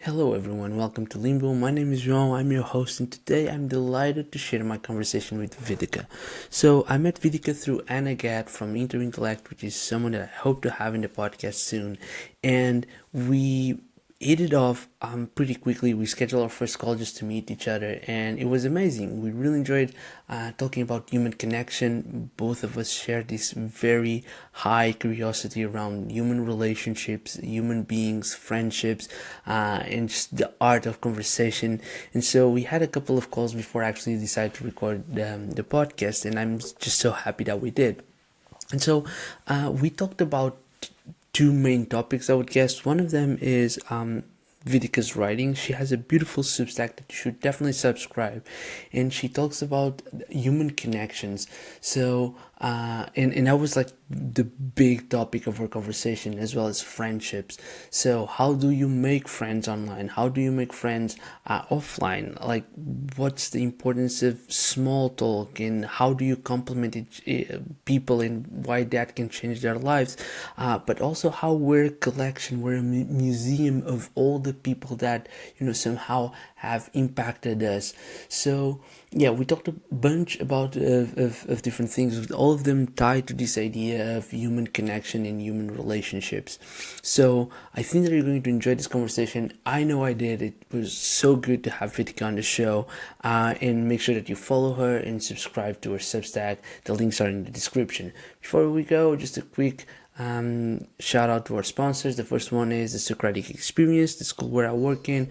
Hello, everyone. Welcome to Limbo. My name is João. I'm your host, and today I'm delighted to share my conversation with Vidhika. So, I met Vidhika through Anna Gad from Interintellect, which is someone that I hope to have in the podcast soon. And we hit it off pretty quickly. We scheduled our first call just to meet each other, and it was amazing. We really enjoyed talking about human connection. Both of us shared this very high curiosity around human relationships, human beings, friendships, and just the art of conversation. And so we had a couple of calls before I actually decided to record the podcast, and I'm just so happy that we did. And so we talked about two main topics, I would guess. One of them is Vidhika's writing. She has a beautiful Substack that you should definitely subscribe, and she talks about human connections. So, and that was like the big topic of our conversation, as well as friendships. So, how do you make friends online? How do you make friends offline? Like, what's the importance of small talk, and how do you compliment people, and why that can change their lives? But also how we're a collection, we're a museum of all the people that somehow have impacted us. So yeah, we talked a bunch about of different things, all of them tied to this idea of human connection and human relationships. So I think that you're going to enjoy this conversation. I know I did. It was so good to have Vidhika on the show, and make sure that you follow her and subscribe to her Substack. The links are in the description. Before we go, just a quick shout out to our sponsors. The first one is the Socratic Experience, the school where I work in.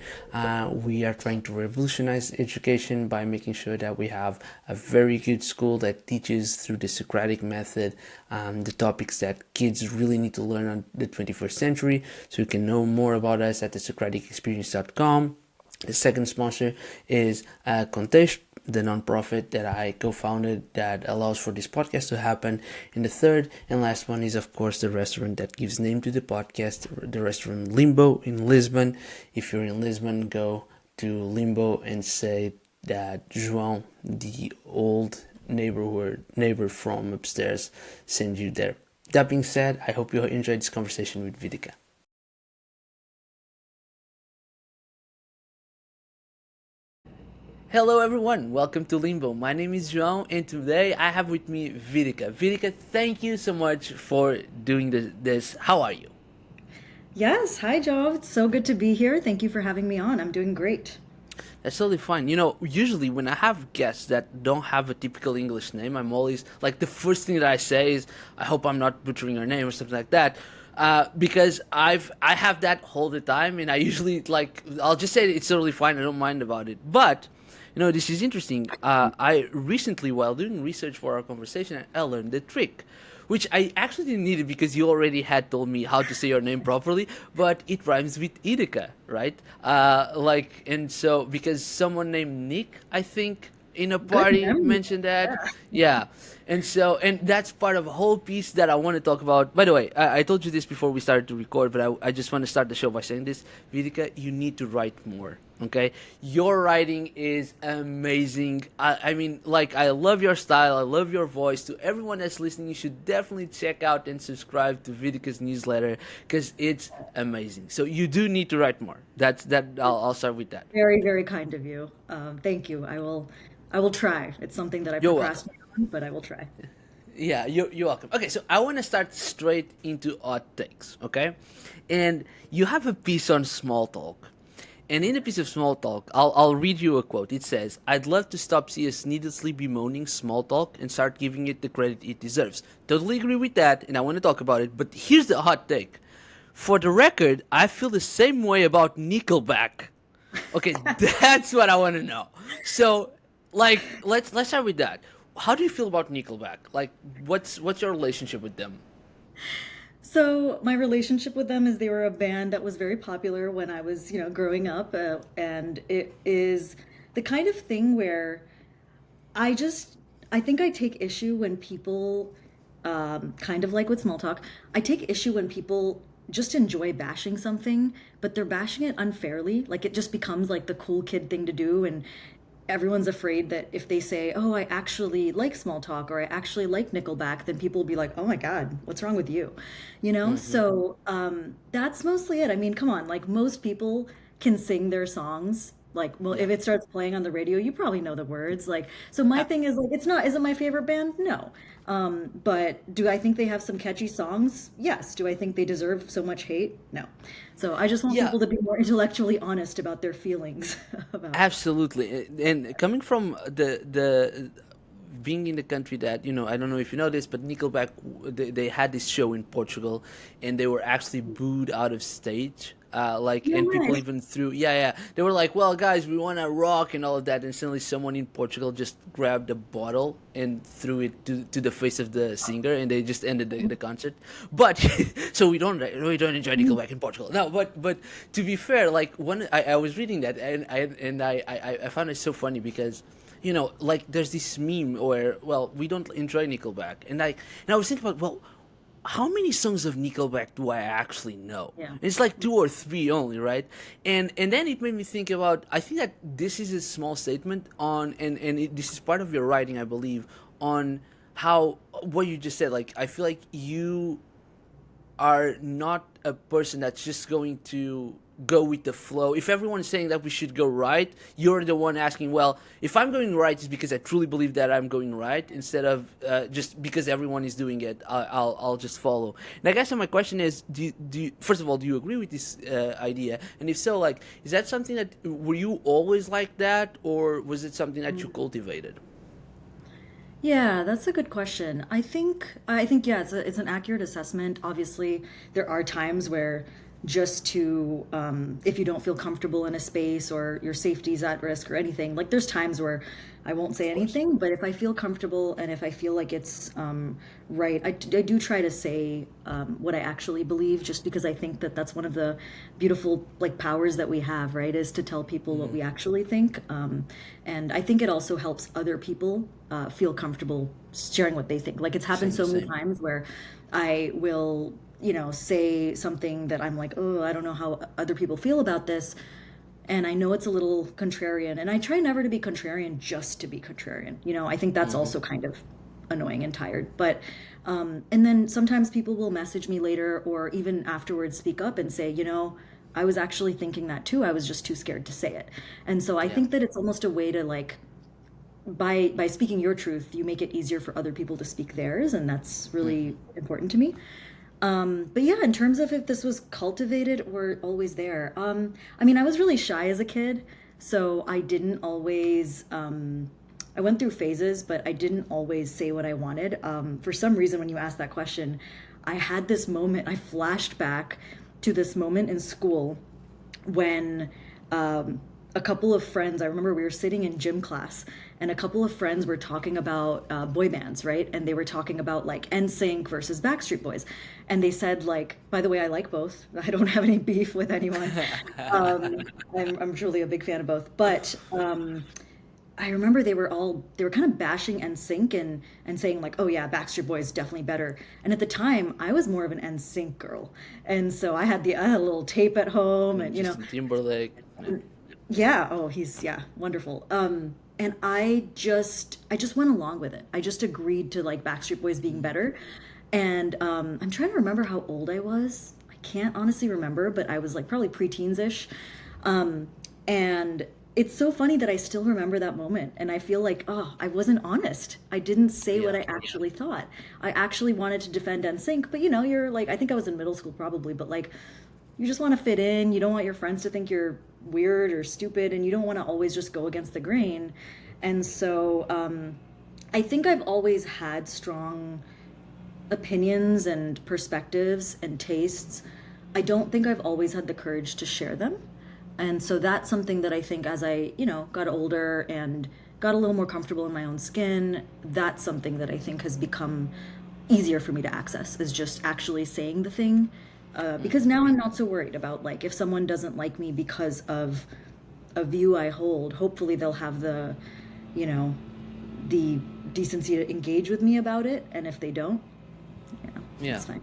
We are trying to revolutionize education by making sure that we have a very good school that teaches through the Socratic method the topics that kids really need to learn on the 21st century. So you can know more about us at the socraticexperience.com. The second sponsor is Contest, the nonprofit that I co-founded that allows for this podcast to happen. And the third and last one is, of course, the restaurant that gives name to the podcast, the restaurant Limbo in Lisbon. If you're in Lisbon, go to Limbo and say that João, the old neighbor from upstairs, sent you there. That being said, I hope you enjoyed this conversation with Vidhika. Hello everyone, welcome to Limbo. My name is João, and today I have with me Vidhika. Vidhika, thank you so much for doing this. How are you? Yes, hi Joe. It's so good to be here. Thank you for having me on. I'm doing great. That's totally fine. You know, usually when I have guests that don't have a typical English name, I'm always like the first thing that I say is, "I hope I'm not butchering your name" or something like that, because I have that all the time, and I usually like I'll just say it's totally fine. I don't mind about it, but. This is interesting. I recently, while doing research for our conversation, I learned the trick, which I actually didn't need it because you already had told me how to say your name properly, but it rhymes with Idika, right? And so, because someone named Nick, I think, in a Good party memory. mentioned that. Yeah. Yeah. And that's part of a whole piece that I want to talk about. By the way, I told you this before we started to record, but I just want to start the show by saying this. Vidika, you need to write more. Okay, your writing is amazing. I mean, like, I love your style. I love your voice. To everyone that's listening, you should definitely check out and subscribe to Vidika's newsletter because it's amazing. So you do need to write more. That's that. I'll start with that. Very, very kind of you. Thank you. I will try. It's something that I You're welcome. procrastinate on, but I will try. Yeah, you're welcome. Okay, so I want to start straight into hot takes. Okay, and you have a piece on small talk. And in a piece of small talk, I'll read you a quote. It says, "I'd love to stop CS needlessly bemoaning small talk and start giving it the credit it deserves." Totally agree with that, and I want to talk about it. But here's the hot take. For the record, I feel the same way about Nickelback. Okay, that's what I want to know. So, like, let's start with that. How do you feel about Nickelback? Like, what's your relationship with them? So my relationship with them is they were a band that was very popular when I was, growing up, and it is the kind of thing where I just I think I take issue when people kind of like with small talk. I take issue when people just enjoy bashing something, but they're bashing it unfairly. Like it just becomes like the cool kid thing to do, and everyone's afraid that if they say, "Oh, I actually like small talk," or "I actually like Nickelback," then people will be like, "Oh my God, what's wrong with you?" Mm-hmm. So that's mostly it. I mean, come on, like most people can sing their songs. Like, well, if Yeah. it starts playing on the radio, you probably know the words. Like, so my thing is like, it's not, is it my favorite band? No. But do I think they have some catchy songs? Yes. Do I think they deserve so much hate? No. So I just want Yeah, people to be more intellectually honest about their feelings about. absolutely. And coming from the being in the country that, I don't know if you know this, but Nickelback, they had this show in Portugal, and they were actually booed out of stage. Like, No and people way. even threw, yeah, they were like, well, guys, we want to rock and all of that, and suddenly someone in Portugal just grabbed a bottle and threw it to the face of the singer, and they just ended the concert. But so we don't enjoy Nickelback in Portugal. No, but to be fair, like, I was reading that, and I found it so funny because, like, there's this meme where, well, we don't enjoy Nickelback, and I was thinking about, well, how many songs of Nickelback do I actually know? Yeah. It's like two or three only, right? And then it made me think about. I think that this is a small statement on, this is part of your writing, I believe, on how what you just said. Like, I feel like you are not a person that's just going to go with the flow. If everyone's saying that we should go right, you're the one asking, well, if I'm going right, it's because I truly believe that I'm going right, instead of just because everyone is doing it, I'll just follow. And I guess my question is, first of all, do you agree with this idea? And if so, like, is that something that, were you always like that, or was it something that you cultivated? Yeah, that's a good question. I think yeah, it's an accurate assessment. Obviously, there are times where just to if you don't feel comfortable in a space or your safety's at risk or anything, like there's times where I won't say Of course. anything, but if I feel comfortable and if I feel like it's right, I do try to say what I actually believe, just because I think that that's one of the beautiful like powers that we have, right? Is to tell people what we actually think, and I think it also helps other people feel comfortable sharing what they think. Like it's happened Saying the so many same. times where I will, say something that I'm like, oh, I don't know how other people feel about this. And I know it's a little contrarian. And I try never to be contrarian just to be contrarian. I think that's Hmm. also kind of annoying and tired. But, and then sometimes people will message me later or even afterwards speak up and say, I was actually thinking that too. I was just too scared to say it. And so I Yeah. think that it's almost a way to like, by speaking your truth, you make it easier for other people to speak theirs. And that's really important to me. But yeah, in terms of if this was cultivated or always there, I mean, I was really shy as a kid, so I didn't always, I went through phases, but I didn't always say what I wanted. For some reason, when you asked that question, I had this moment, I flashed back to this moment in school when a couple of friends, I remember we were sitting in gym class and a couple of friends were talking about boy bands, right? And they were talking about like NSYNC versus Backstreet Boys. And they said like, by the way, I like both. I don't have any beef with anyone. I'm truly a big fan of both. But I remember they were kind of bashing NSYNC and saying like, oh yeah, Backstreet Boys definitely better. And at the time, I was more of an NSYNC girl, and so I had a little tape at home, and Justin Timberlake. Yeah. yeah, oh yeah, wonderful. And I just went along with it. I just agreed to like Backstreet Boys being better, and I'm trying to remember how old I was. I can't honestly remember, but I was like probably preteens ish. And it's so funny that I still remember that moment. And I feel like, oh, I wasn't honest. I didn't say what Yeah. I actually thought. I actually wanted to defend NSYNC, but you're like, I think I was in middle school probably, but like, you just want to fit in. You don't want your friends to think you're weird or stupid, and you don't want to always just go against the grain. And so I think I've always had strong opinions and perspectives and tastes. I don't think I've always had the courage to share them. And so that's something that I think as I, got older and got a little more comfortable in my own skin, that's something that I think has become easier for me to access, is just actually saying the thing. Because now I'm not so worried about like if someone doesn't like me because of a view I hold, hopefully they'll have you know, the decency to engage with me about it. And if they don't, Yeah. it's fine.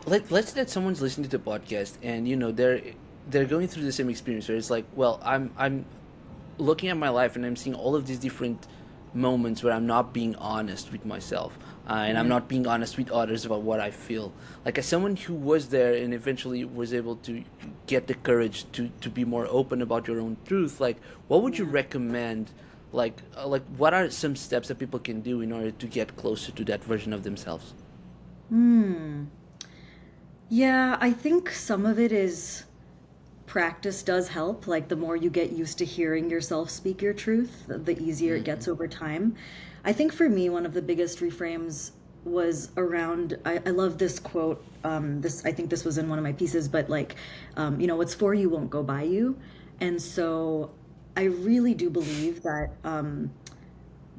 Let's say that someone's listening to the podcast, and they're going through the same experience where it's like, well, I'm looking at my life and I'm seeing all of these different moments where I'm not being honest with myself, and I'm not being honest with others about what I feel. Like as someone who was there and eventually was able to get the courage to be more open about your own truth, like what would you Yeah. recommend? Like what are some steps that people can do in order to get closer to that version of themselves? Hmm. Yeah, I think some of it is practice does help. Like the more you get used to hearing yourself speak your truth, the easier it Hmm. gets over time. I think for me, one of the biggest reframes was around, I love this quote. This, I think this was in one of my pieces, but like, what's for you won't go by you. And so I really do believe that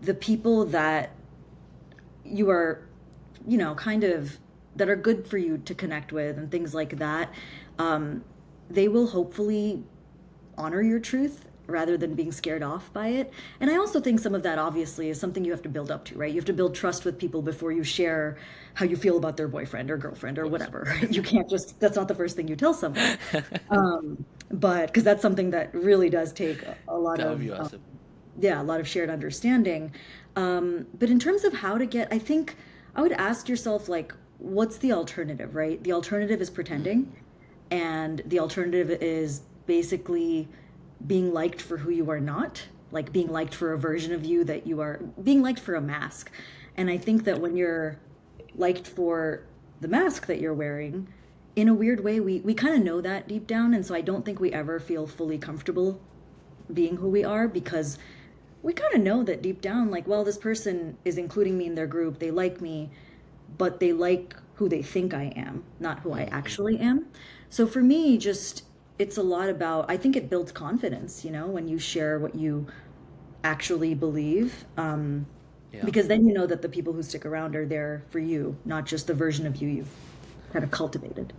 the people that you are, kind of that are good for you to connect with and things like that, um, they will hopefully honor your truth rather than being scared off by it. And I also think some of that obviously is something you have to build up to, right? You have to build trust with people before you share how you feel about their boyfriend or girlfriend Of or course. whatever. Right? You can't just, that's not the first thing you tell someone. But because that's something that really does take a lot That would be of awesome. yeah, a lot of shared understanding. But in terms of how to get, I think I would ask yourself, like, what's the alternative, right? The alternative is pretending, and the alternative is basically being liked for who you are not, like being liked for a version of you that you are, being liked for a mask. And I think that when you're liked for the mask that you're wearing, in a weird way, we kind of know that deep down. And so I don't think we ever feel fully comfortable being who we are because we kind of know that deep down, like, well, this person is including me in their group. They like me, but they like who they think I am, not who I Hmm. actually am. So for me, just it's a lot about, I think it builds confidence, when you share what you actually believe. Yeah. Because then you know that the people who stick around are there for you, not just the version of you you've kind of cultivated.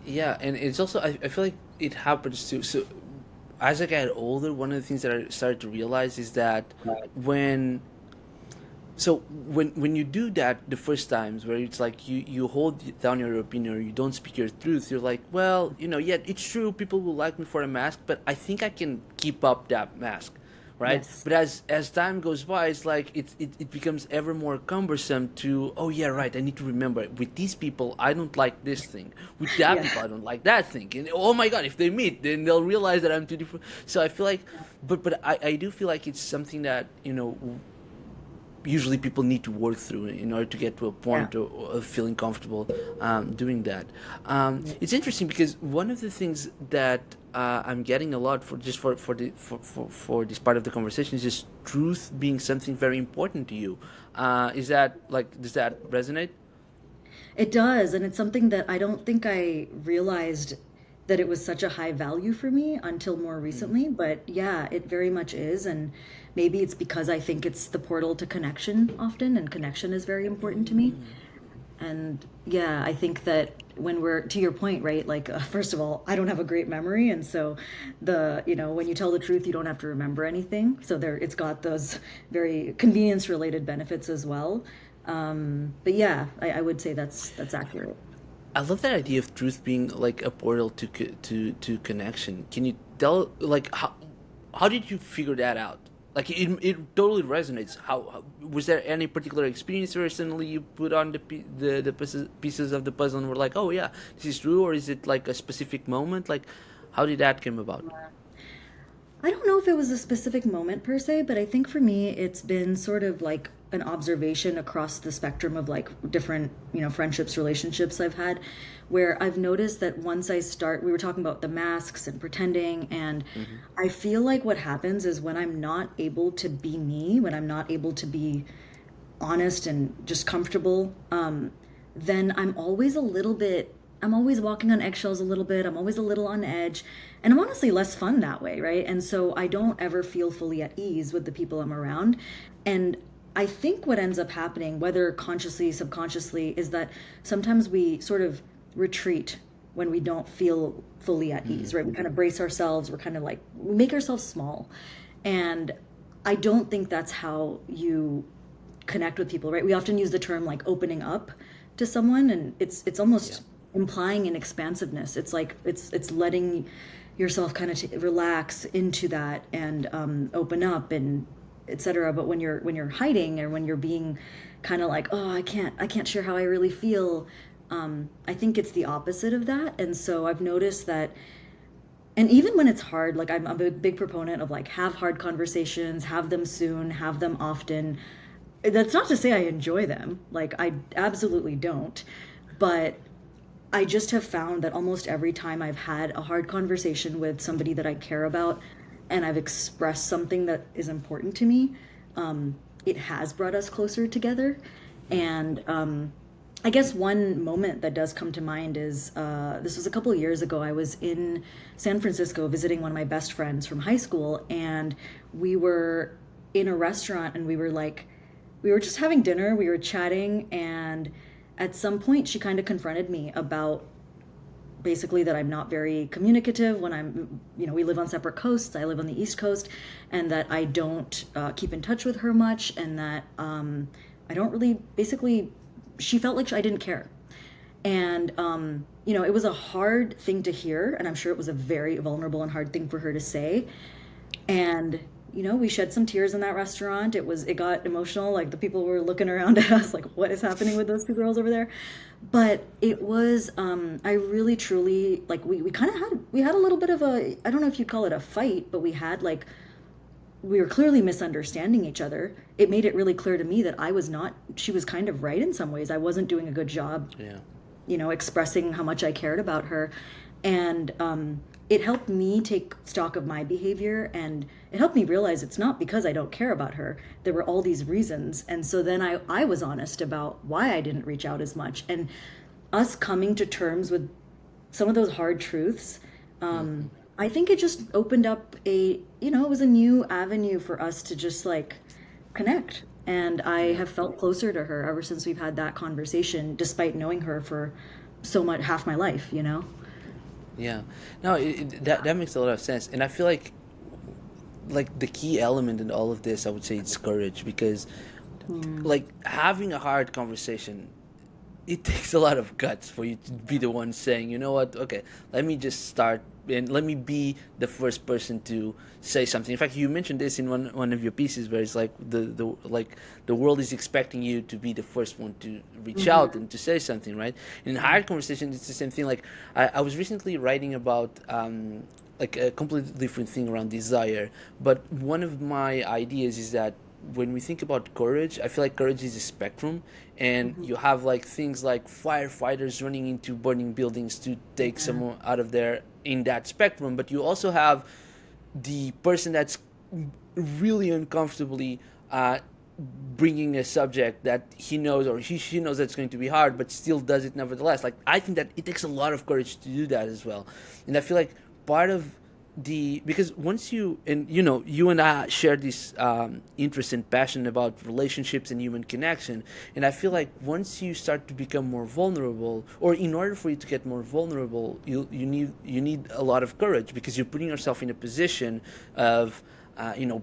Yeah, and it's also I feel like it happens too. So as I get older, one of the things that I started to realize is that when when you do that the first times where it's like you hold down your opinion or you don't speak your truth, you're like, well, yeah, it's true, people will like me for a mask, but I think I can keep up that mask, right? Yes. But as time goes by, it's like it becomes ever more cumbersome to, oh yeah, right, I need to remember, with these people I don't like this thing, with that Yeah. people I don't like that thing, and oh my god, if they meet, then they'll realize that I'm too different. So I feel like, but I do feel like it's something that usually people need to work through in order to get to a Yeah. point of feeling comfortable doing that. Yeah. It's interesting because one of the things that I'm getting a lot for just for this part of the conversation is just truth being something very important to you. Is that like, does that resonate? It does, and it's something that I don't think I realized that it was such a high value for me until more recently. But yeah, it very much is, and maybe it's because I think it's the portal to connection often, and connection is very important to me. And yeah, I think that when we're to your point, right? Like, first of all, I don't have a great memory, and so when you tell the truth, you don't have to remember anything. So there, it's got those very convenience related benefits as well. But yeah, I would say that's accurate. I love that idea of truth being like a portal to connection. Can you tell, like, how did you figure that out? Like it totally resonates. How was there any particular experience where suddenly you put on the pieces of the puzzle and were like, oh yeah, this is true, or is it like a specific moment? Like, how did that come about? I don't know if it was a specific moment per se, but I think for me it's been sort of like an observation across the spectrum of like different, friendships, relationships I've had, where I've noticed that once I start, we were talking about the masks and pretending, and Hmm. I feel like what happens is when I'm not able to be me, when I'm not able to be honest and just comfortable, then I'm always walking on eggshells a little bit. I'm always a little on edge. And I'm honestly less fun that way, right? And so I don't ever feel fully at ease with the people I'm around. And I think what ends up happening, whether consciously, subconsciously, is that sometimes we sort of retreat when we don't feel fully at ease, right? We kind of brace ourselves. We're kind of like, we make ourselves small. And I don't think that's how you connect with people, right? We often use the term like opening up to someone, and it's Yeah. almost implying an expansiveness. It's like it's letting yourself kind of relax into that and open up. And etc. But when you're hiding, or when you're being kind of like, oh, I can't share how I really feel. I think it's the opposite of that. And so I've noticed that, and even when it's hard, like I'm a big proponent of like, have hard conversations, have them soon, have them often. That's not to say I enjoy them. Like, I absolutely don't. But I just have found that almost every time I've had a hard conversation with somebody that I care about, and I've expressed something that is important to me, it has brought us closer together. And I guess one moment that does come to mind is, this was a couple of years ago. I was in San Francisco visiting one of my best friends from high school, and we were in a restaurant, and we were just having dinner, we were chatting, and at some point she kind of confronted me about basically that I'm not very communicative when we live on separate coasts. I live on the East Coast, and that I don't keep in touch with her much, and that I don't really, basically, she felt like I didn't care. And, it was a hard thing to hear, and I'm sure it was a very vulnerable and hard thing for her to say. And, we shed some tears in that restaurant. It got emotional. Like, the people were looking around at us like, what is happening with those two girls over there? But it was, I really truly, like, we kind of had a little bit of a, I don't know if you'd call it a fight, but we were clearly misunderstanding each other. It made it really clear to me that she was kind of right in some ways. I wasn't doing a good job, Yeah. Expressing how much I cared about her. And it helped me take stock of my behavior, and it helped me realize it's not because I don't care about her. There were all these reasons. And so then I was honest about why I didn't reach out as much. And us coming to terms with some of those hard truths, I think it just opened up it was a new avenue for us to just like connect. And I have felt closer to her ever since we've had that conversation, despite knowing her for so much, half my life. Yeah. No, that makes a lot of sense, and I feel like the key element in all of this, I would say, it's courage, because like having a hard conversation, it takes a lot of guts for you to be the one saying, you know what, okay, let me just start and let me be the first person to say something. In fact, you mentioned this in one of your pieces, where it's like the world is expecting you to be the first one to reach out and to say something, right? In hard conversation, it's the same thing. Like I was recently writing about like a completely different thing around desire, but one of my ideas is that when we think about courage, I feel like courage is a spectrum, and you have like things like firefighters running into burning buildings to take someone out of there in that spectrum, but you also have the person that's really uncomfortably bringing a subject that he knows, or she knows that's going to be hard, but still does it nevertheless. Like, I think that it takes a lot of courage to do that as well, and I feel like part of because once you and I share this interest and passion about relationships and human connection, and I feel like once you start to become more vulnerable, or in order for you to get more vulnerable, you need a lot of courage, because you're putting yourself in a position of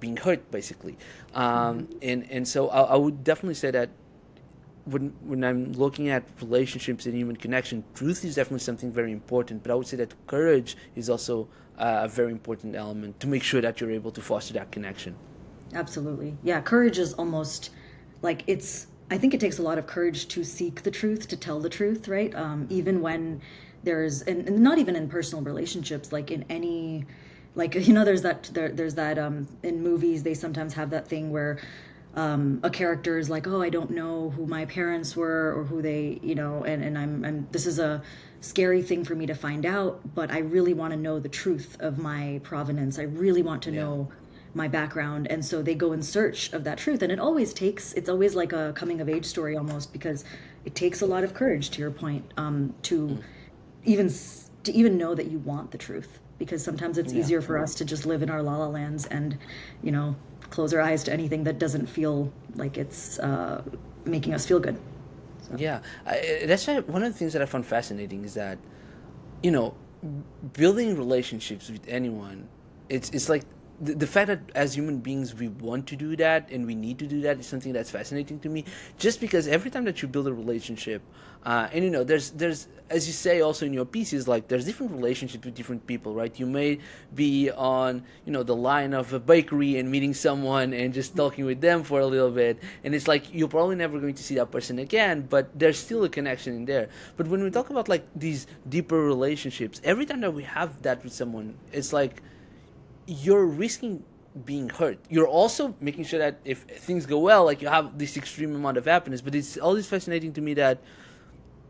being hurt, basically. And so I would definitely say that when I'm looking at relationships and human connection, truth is definitely something very important, but I would say that courage is also a very important element to make sure that you're able to foster that connection. Absolutely. Yeah, courage is almost like I think it takes a lot of courage to seek the truth, to tell the truth, right? Even when and not even in personal relationships, like in any, like, there's that, in movies, they sometimes have that thing where a character is like, oh, I don't know who my parents were, or who they, and I'm this is a scary thing for me to find out, but I really want to know the truth of my provenance. I really want to know my background. And so they go in search of that truth. And it's always like a coming of age story almost, because it takes a lot of courage, to your point, to even know that you want the truth, because sometimes it's easier for us to just live in our la lands and, close our eyes to anything that doesn't feel like it's making us feel good. So. Yeah, that's one of the things that I found fascinating, is that, building relationships with anyone, it's like the fact that as human beings we want to do that and we need to do that is something that's fascinating to me. Just because every time that you build a relationship, and there's as you say also in your pieces, like there's different relationships with different people, right? You may be on the line of a bakery and meeting someone and just talking with them for a little bit, and it's like you're probably never going to see that person again, but there's still a connection in there. But when we talk about like these deeper relationships, every time that we have that with someone, it's like you're risking being hurt. You're also making sure that if things go well, like you have this extreme amount of happiness. But it's always fascinating to me that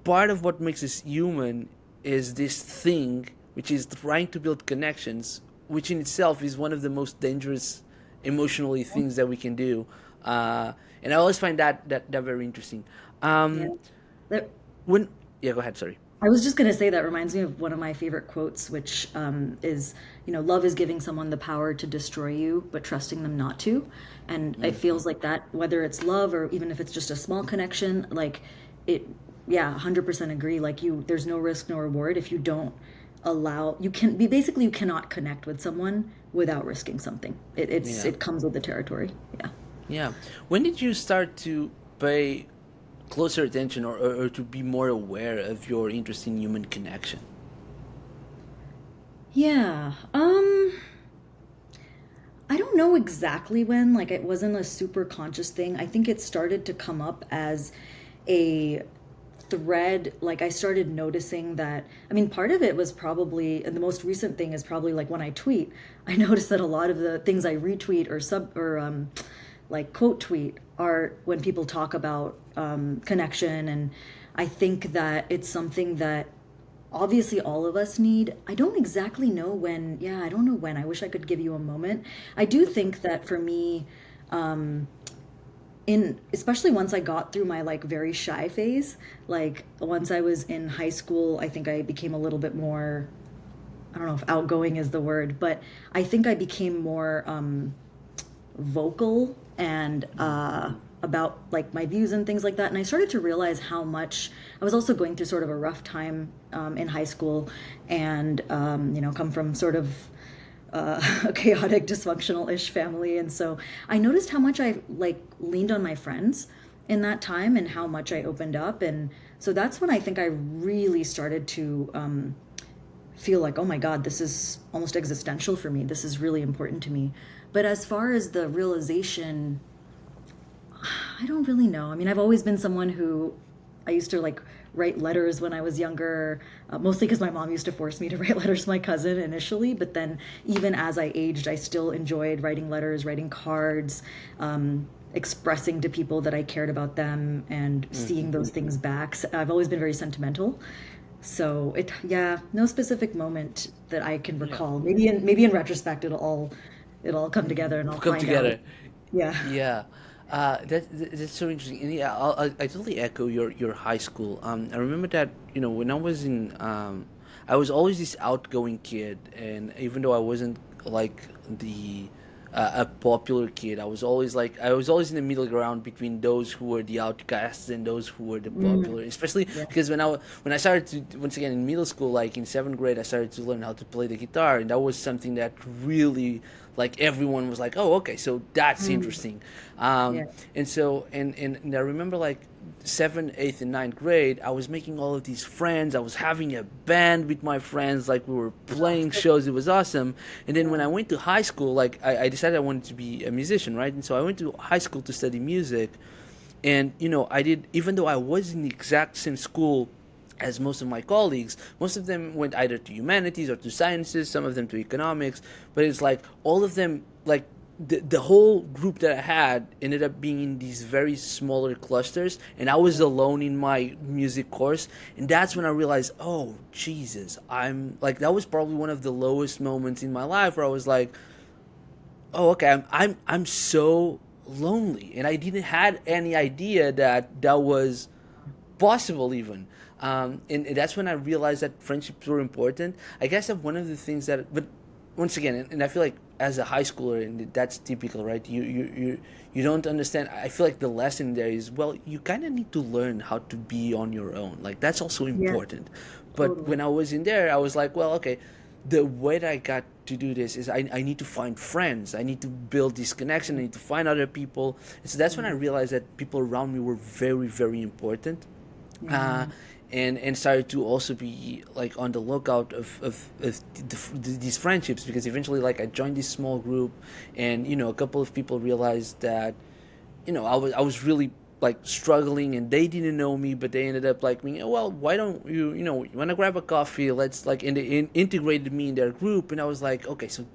part of what makes us human is this thing which is trying to build connections, which in itself is one of the most dangerous emotionally things that we can do. And I always find that very interesting. Yeah. Um, That, when Yeah, go ahead. Sorry. I was just going to say that reminds me of one of my favorite quotes, which is, love is giving someone the power to destroy you, but trusting them not to. And it feels like that, whether it's love or even if it's just a small connection, like it, yeah, 100% agree. Like there's no risk, no reward if you don't you cannot connect with someone without risking something. Yeah. It comes with the territory. Yeah. Yeah. When did you start to pay closer attention or to be more aware of your interest in human connection? Yeah. I don't know exactly when, like it wasn't a super conscious thing. I think it started to come up as a thread. Like I started noticing that, I mean, part of it was probably, and the most recent thing is probably like when I tweet, I noticed that a lot of the things I retweet or like quote tweet are when people talk about connection. And I think that it's something that obviously all of us need. I don't exactly know when. Yeah, I don't know when. I wish I could give you a moment. I do think that for me, in especially once I got through my like very shy phase, like once I was in high school, I think I became a little bit more, I don't know if outgoing is the word, but I think I became more vocal and about like my views and things like that. And I started to realize how much I was also going through sort of a rough time in high school, and come from sort of a chaotic, dysfunctional-ish family. And so I noticed how much I like leaned on my friends in that time and how much I opened up. And so that's when I think I really started to feel like, oh my God, this is almost existential for me. This is really important to me. But as far as the realization, I don't really know. I mean, I've always been someone who I used to like write letters when I was younger, mostly because my mom used to force me to write letters to my cousin initially. But then even as I aged, I still enjoyed writing letters, writing cards, expressing to people that I cared about them and seeing those things back. So I've always been very sentimental. So yeah, no specific moment that I can Yeah. recall. Maybe in retrospect, it'll all come together and I'll Come find out. together. Yeah. Yeah, that's so interesting. And yeah, I totally echo your high school. I remember that when I was in, I was always this outgoing kid, and even though I wasn't like the a popular kid, I was always in the middle ground between those who were the outcasts and those who were the Mm, popular. Especially yeah. because when I started to, once again in middle school, like in seventh grade, I started to learn how to play the guitar, and that was something that really like everyone was like, oh, okay, so that's Mm, interesting. yeah. And so and I remember like seventh, eighth, and ninth grade, I was making all of these friends. I was having a band with my friends, like we were Oh, playing so, shows. It was awesome. And then when yeah. I went to high school, like I decided I wanted to be a musician, right? And so I went to high school to study music. And I did, even though I was in the exact same school as most of my colleagues. Most of them went either to humanities or to sciences, some of them to economics, but it's like all of them, like the whole group that I had ended up being in these very smaller clusters, and I was alone in my music course. And that's when I realized, oh Jesus, I'm like, that was probably one of the lowest moments in my life where I was like, oh okay, I'm so lonely, and I didn't had any idea that that was possible even. And that's when I realized that friendships were important. I guess that one of the things that, but once again, and I feel like as a high schooler, and that's typical, right? You don't understand. I feel like the lesson there is, well, you kind of need to learn how to be on your own. Like that's also Yeah, important. But totally. when I was in there, I was like, well, okay, the way that I got to do this is I need to find friends. I need to build this connection. I need to find other people. And so that's when I realized that people around me were very, very important. Uh, Yeah. and started to also be like on the lookout these friendships, because eventually like I joined this small group, and a couple of people realized that I was really like struggling, and they didn't know me, but they ended up like me. Well, why don't you want to grab a coffee? Let's like, and they integrated me in their group, and I was like, okay, so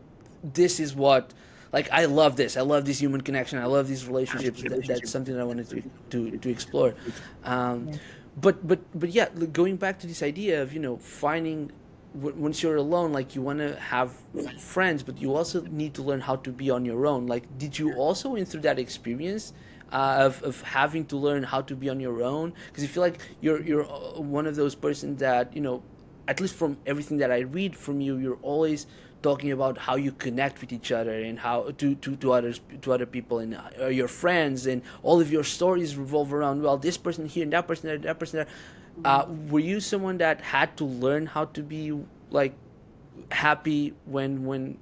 this is what, like, I love this. I love this human connection. I love these relationships. That's something that I wanted to explore. Um, Yeah. but yeah, going back to this idea of finding, once you're alone, like you want to have friends, but you also need to learn how to be on your own. Like, did you also went through that experience of having to learn how to be on your own? Because I feel like you're one of those persons that at least from everything that I read from you, you're always talking about how you connect with each other, and how to others, to other people, and your friends, and all of your stories revolve around, well, this person here and that person there, that person there. Were you someone that had to learn how to be like happy when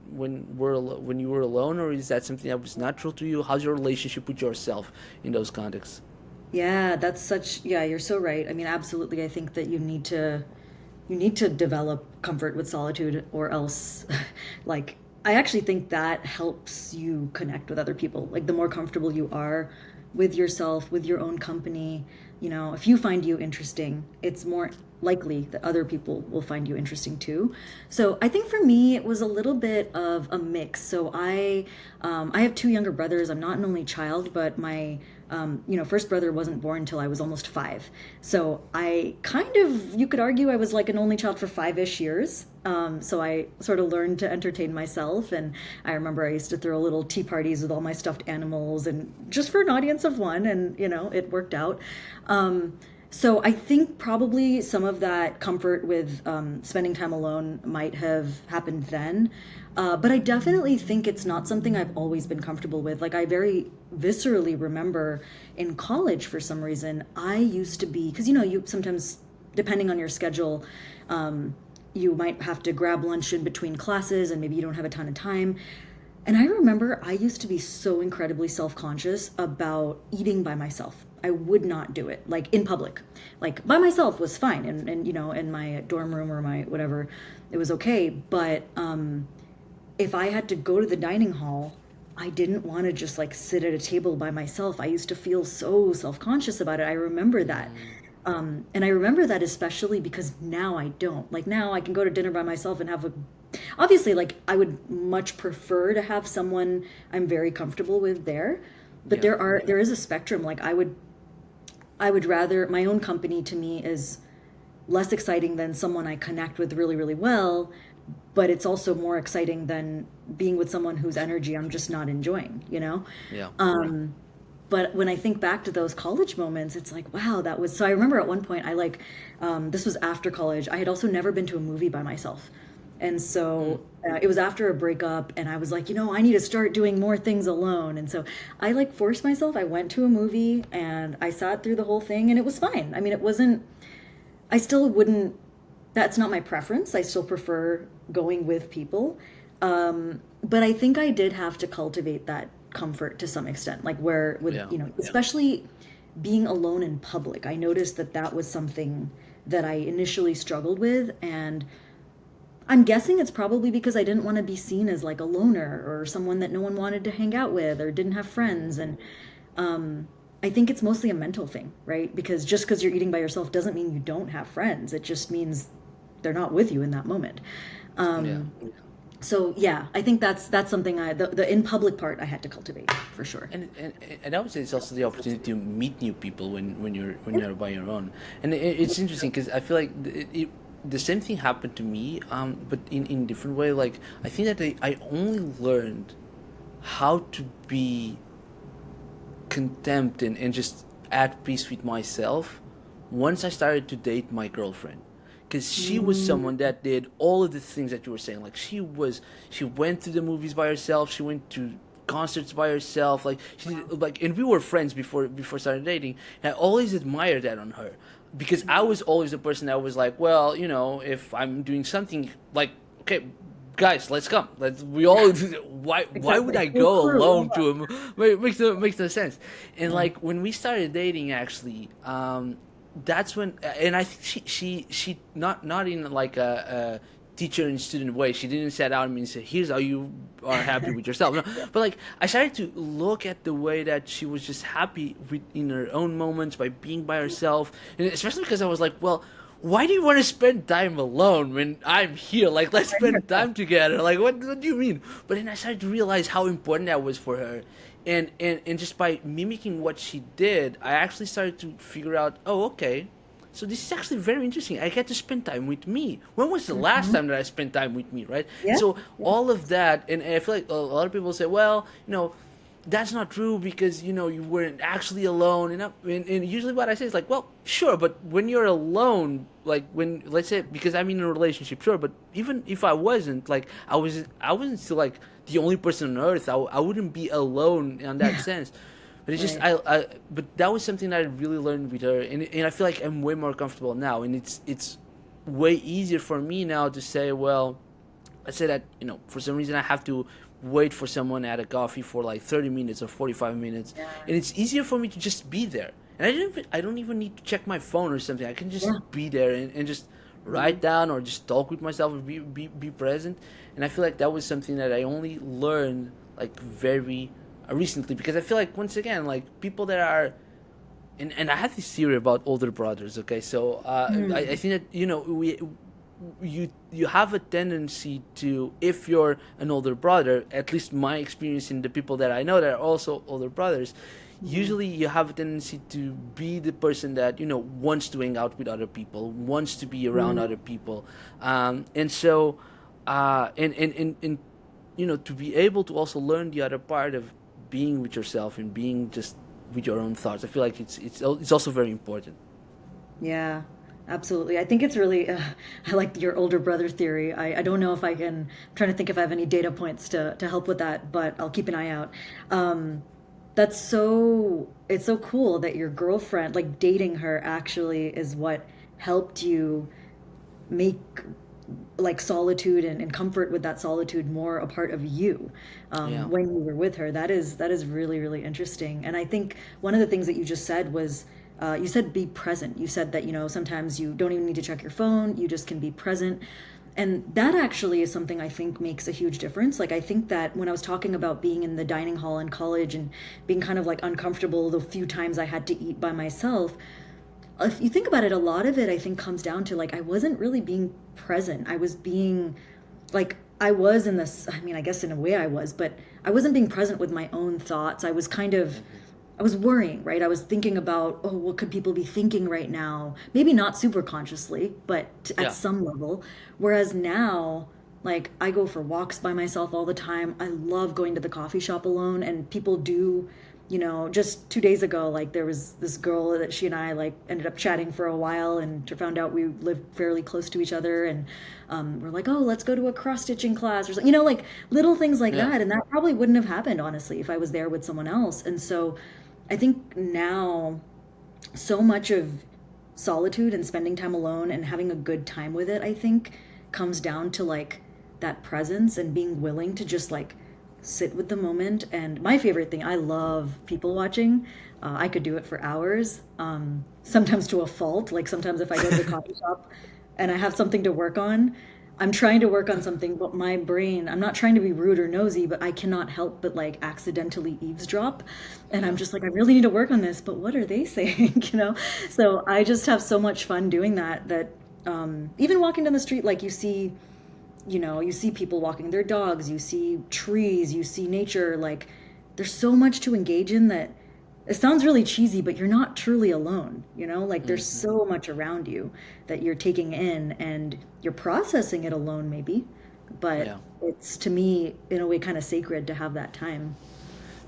you were alone, or is that something that was natural to you? How's your relationship with yourself in those contexts? Yeah, yeah, you're so right. I mean, absolutely. I think that you need to develop comfort with solitude, or else like I actually think that helps you connect with other people. Like the more comfortable you are with yourself, with your own company, if you find you interesting, it's more likely that other people will find you interesting too. So I think for me it was a little bit of a mix. So I have two younger brothers. I'm not an only child, but my first brother wasn't born until I was almost 5. So I kind of, you could argue I was like an only child for 5-ish years. So I sort of learned to entertain myself. And I remember I used to throw little tea parties with all my stuffed animals, and just for an audience of one. And, it worked out. So I think probably some of that comfort with spending time alone might have happened then. But I definitely think it's not something I've always been comfortable with. Like I very viscerally remember in college, for some reason, I used to be, because you sometimes, depending on your schedule, you might have to grab lunch in between classes, and maybe you don't have a ton of time. And I remember I used to be so incredibly self-conscious about eating by myself. I would not do it, like in public. Like by myself was fine, and in my dorm room or my whatever, it was okay. But if I had to go to the dining hall, I didn't want to just like sit at a table by myself. I used to feel so self-conscious about it. I remember that. And I remember that especially because now I don't. Like now I can go to dinner by myself and have obviously, like I would much prefer to have someone I'm very comfortable with there. But Yeah. there is a spectrum. Like I would rather, my own company to me is less exciting than someone I connect with really, really well, but it's also more exciting than being with someone whose energy I'm just not enjoying? Yeah. But when I think back to those college moments, it's like, wow, that was, so I remember at one point, this was after college. I had also never been to a movie by myself. And so it was after a breakup, and I was like, I need to start doing more things alone. And so I like forced myself. I went to a movie and I sat through the whole thing, and it was fine. I mean, it wasn't, I still wouldn't, that's not my preference. I still prefer going with people. But I think I did have to cultivate that comfort to some extent, like where with, Yeah. especially being alone in public. I noticed that that was something that I initially struggled with. And I'm guessing it's probably because I didn't want to be seen as like a loner or someone that no one wanted to hang out with or didn't have friends. And I think it's mostly a mental thing, right? Because just because you're eating by yourself doesn't mean you don't have friends. It just means they're not with you in that moment. Yeah. So yeah, I think that's something the in public part I had to cultivate for sure. And I would say it's also the opportunity to meet new people when you're by your own. And it's interesting because I feel like the same thing happened to me, but in different way. Like I think that I only learned how to be content and just at peace with myself once I started to date my girlfriend, because she was someone that did all of the things that you were saying. Like she went to the movies by herself, she went to concerts by herself, like she did, like, and we were friends before starting dating, and I always admired that on her, because I was always the person that was like, well, if I'm doing something like okay, guys, let's come. We all. Why would Exactly. I Full go crew. alone to him? Makes no sense. And like when we started dating, actually, that's when, and I think she not in like a teacher and student way. She didn't set out and say, "Here's how you are happy with yourself." No, Yeah. but like I started to look at the way that she was just happy with in her own moments by being by herself, and especially because I was like, well, why do you want to spend time alone when I'm here? Like, let's spend time together. Like, what do you mean? But then I started to realize how important that was for her. And just by mimicking what she did, I actually started to figure out, oh, okay, so this is actually very interesting. I get to spend time with me. When was the last Hmm. time that I spent time with me, right? Yeah. So Yeah. all of that, and I feel like a lot of people say, well, that's not true because you weren't actually alone, and usually what I say is like, well, sure, but when you're alone, like when, let's say, because I'm in a relationship, sure, but even if I wasn't, like, I wasn't still like the only person on earth. I wouldn't be alone in that Yeah. sense. But it's just Right. but that was something that I really learned with her, and I feel like I'm way more comfortable now, and it's way easier for me now to say, well, let's say that for some reason I have to wait for someone at a coffee for like 30 minutes or 45 minutes, Yeah. and it's easier for me to just be there, and I don't even need to check my phone or something. I can just Yeah. be there and just Hmm. write down or just talk with myself or be present. And I feel like that was something that I only learned like very recently, because I feel like, once again, like people that are, and I have this theory about older brothers. Okay, so I Mm. think that you have a tendency to, if you're an older brother, at least my experience in the people that I know that are also older brothers, Hmm. usually you have a tendency to be the person that wants to hang out with other people, wants to be around Mm. other people, and so and to be able to also learn the other part of being with yourself and being just with your own thoughts. I feel like it's also very important. Yeah, absolutely. I think it's really, I like your older brother theory. I don't know if I can, I'm trying to think if I have any data points to help with that, but I'll keep an eye out. Um, it's so cool that your girlfriend, like dating her actually is what helped you make like solitude and comfort with that solitude more a part of you Yeah. when you were with her. That is really, really interesting. And I think one of the things that you just said was you said be present. You said that sometimes you don't even need to check your phone, you just can be present. And that actually is something I think makes a huge difference. Like, I think that when I was talking about being in the dining hall in college and being kind of like uncomfortable the few times I had to eat by myself, if you think about it, a lot of it I think comes down to like I wasn't really being present. I was being like I was in this, I mean, I guess in a way I was, but I wasn't being present with my own thoughts. Hmm. I was worrying, right? I was thinking about, oh, what could people be thinking right now? Maybe not super consciously, but at Yeah. some level. Whereas now, like, I go for walks by myself all the time. I love going to the coffee shop alone, and people do, just 2 days ago, like, there was this girl that she and I, like, ended up chatting for a while and found out we live fairly close to each other. And we're like, oh, let's go to a cross stitching class or something, like little things like Yeah. that. And that probably wouldn't have happened, honestly, if I was there with someone else. And so, I think now so much of solitude and spending time alone and having a good time with it, I think, comes down to like that presence and being willing to just like sit with the moment. And my favorite thing, I love people watching. I could do it for hours, sometimes to a fault. Like sometimes if I go to the coffee shop and I have something to work on, I'm trying to work on something, but my brain, I'm not trying to be rude or nosy, but I cannot help but like accidentally eavesdrop. And I'm Yeah. just like, I really need to work on this, but what are they saying? So I just have so much fun doing that even walking down the street, like you see people walking their dogs, you see trees, you see nature, like there's so much to engage in that it sounds really cheesy, but you're not truly alone, like there's Hmm. so much around you that you're taking in and you're processing it alone maybe, but Yeah. it's to me in a way kind of sacred to have that time.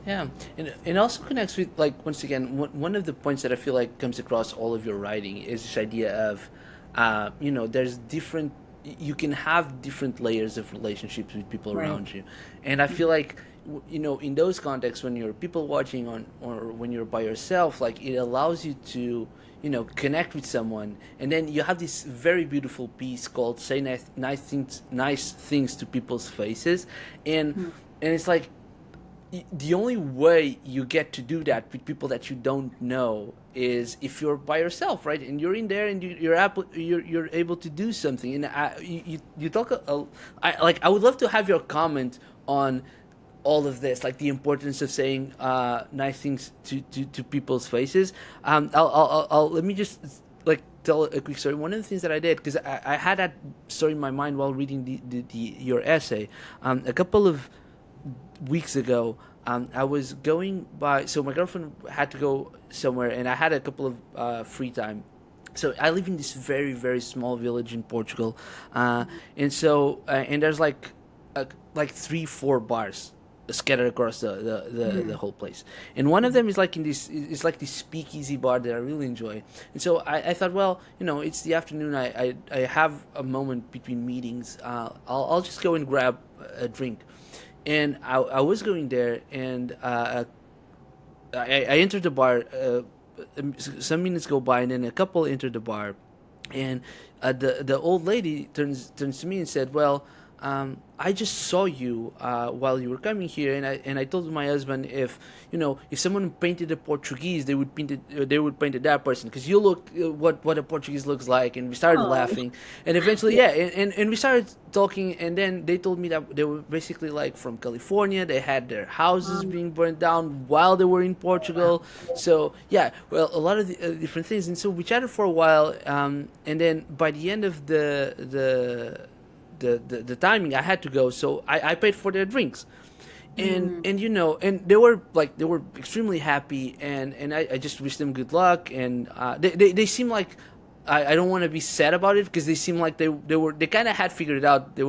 Yeah, and it also connects with, like, once again, one of the points that I feel like comes across all of your writing is this idea of, there's different. you can have different layers of relationships with people Right. around you. And I feel like, in those contexts, when you're people watching on, or when you're by yourself, like, it allows you to, connect with someone, and then you have this very beautiful piece called "Say Nice Things to People's Faces," and Mm. it's like, the only way you get to do that with people that you don't know is if you're by yourself, right? And you're in there, and you're able to do something. And you talk I would love to have your comment on all of this, like the importance of saying nice things to people's faces. Let me just, like, tell a quick story. One of the things that I did, because I had that story in my mind while reading your essay, a couple of weeks ago. I was going by, so my girlfriend had to go somewhere, and I had a couple of free time. So I live in this very, very small village in Portugal, and there's like 3, 4 bars scattered across the Mm. whole place. And one of them is like in this, it's like this speakeasy bar that I really enjoy. And so I thought, well, it's the afternoon. I have a moment between meetings. I'll just go and grab a drink. And I was going there, and I entered the bar. Some minutes go by, and then a couple entered the bar, and the old lady turns to me and said, "Well, I just saw you while you were coming here, and I told my husband, if someone painted a Portuguese, they would paint it that person, because you look what a Portuguese looks like." And we started Oh, laughing, and eventually, yeah. yeah, and we started talking, and then they told me that they were basically like from California. They had their houses Um, being burned down while they were in oh, wow. Portugal. So yeah, well, a lot of different things, and so we chatted for a while, and then by the end of the timing, I had to go, so I paid for their drinks. and Mm. and you know and they were extremely happy, and I just wish them good luck. And they seem like, I don't want to be sad about it, because they seem like they kind of had figured it out. They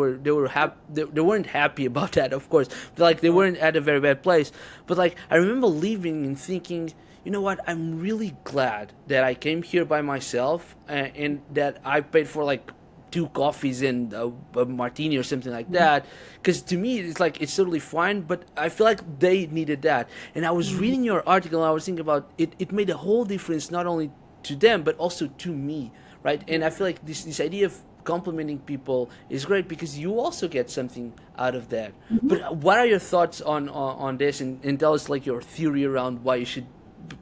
weren't happy about that, of course, but like they Yeah. weren't at a very bad place. But like, I remember leaving and thinking, you know what, I'm really glad that I came here by myself, and that I paid for like 2 coffees and a martini or something like Mhm. that. Because to me, it's like, it's totally fine, but I feel like they needed that. And I was Mhm. reading your article, and I was thinking about it. It made a whole difference, not only to them but also to me, right? And I Yeah. feel like this idea of complimenting people is great, because you also get something out of that. Mhm. But what are your thoughts on this, and tell us like your theory around why you should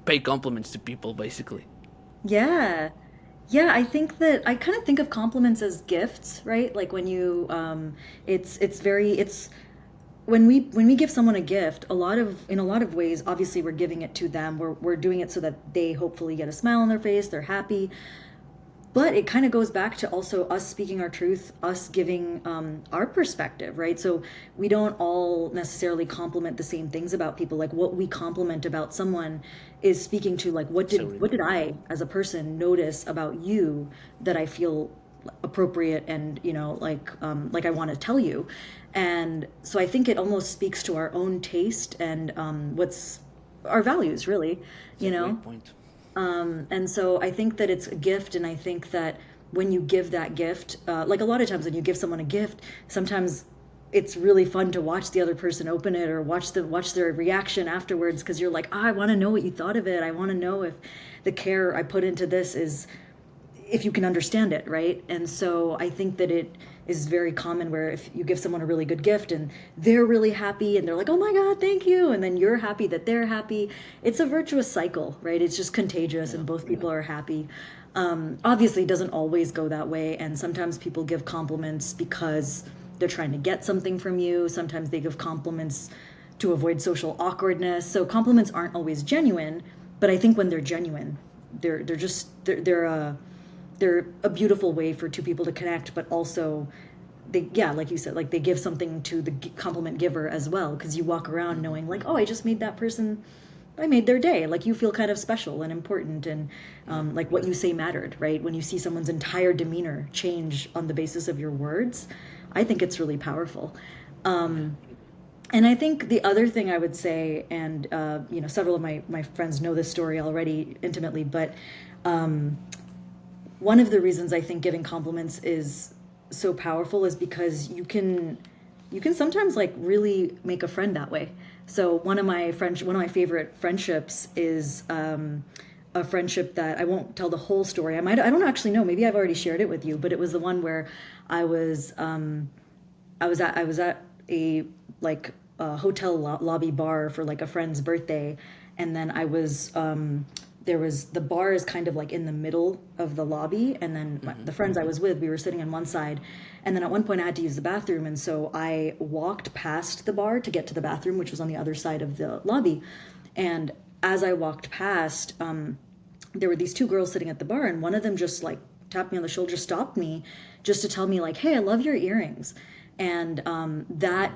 pay compliments to people, basically. Yeah. Yeah, I think that I kind of think of compliments as gifts, right? Like when you it's very it's when we give someone a gift, in a lot of ways, obviously we're giving it to them. We're doing it so that they hopefully get a smile on their face, they're happy. But it kind of goes back to also us speaking our truth, us giving our perspective, right? So we don't all necessarily compliment the same things about people. Like what we compliment about someone is speaking to like So what did important. I as a person notice about you that I feel appropriate and like I want to tell you. And so I think it almost speaks to our own taste and what's our values really, It's a you know. great point. And so I think that it's a gift, and I think that when you give that gift, like a lot of times when you give someone a gift, sometimes it's really fun to watch the other person open it or watch their reaction afterwards because you're like, oh, I want to know what you thought of it. I want to know if the care I put into this is if you can understand it, right? And so I think that it is very common where if you give someone a really good gift and they're really happy and they're like, oh my God, thank you. And then you're happy that they're happy. It's a virtuous cycle, right? It's just contagious Yeah. and both people are happy. Obviously, it doesn't always go that way. And sometimes people give compliments because they're trying to get something from you. Sometimes they give compliments to avoid social awkwardness. So compliments aren't always genuine, but I think when they're genuine, they're a beautiful way for two people to connect, but also they yeah, like you said, like they give something to the compliment giver as well because you walk around knowing like, oh, I made their day. Like you feel kind of special and important, and Yeah. like what you say mattered, right? When you see someone's entire demeanor change on the basis of your words, I think it's really powerful. Yeah. And I think the other thing I would say, and several of my friends know this story already intimately, but one of the reasons I think giving compliments is so powerful is because you can sometimes like really make a friend that way. So one of my favorite friendships is a friendship that I won't tell the whole story. I don't actually know. Maybe I've already shared it with you, but it was the one where I was I was at a like a hotel lobby bar for like a friend's birthday, and then I was there was the bar is kind of like in the middle of the lobby, and then Mm-hmm. the friends I was with, we were sitting on one side, and then at one point I had to use the bathroom, and so I walked past the bar to get to the bathroom, which was on the other side of the lobby, and as I walked past, there were these two girls sitting at the bar, and one of them just like tapped me on the shoulder, stopped me, just to tell me like, "Hey, I love your earrings," and that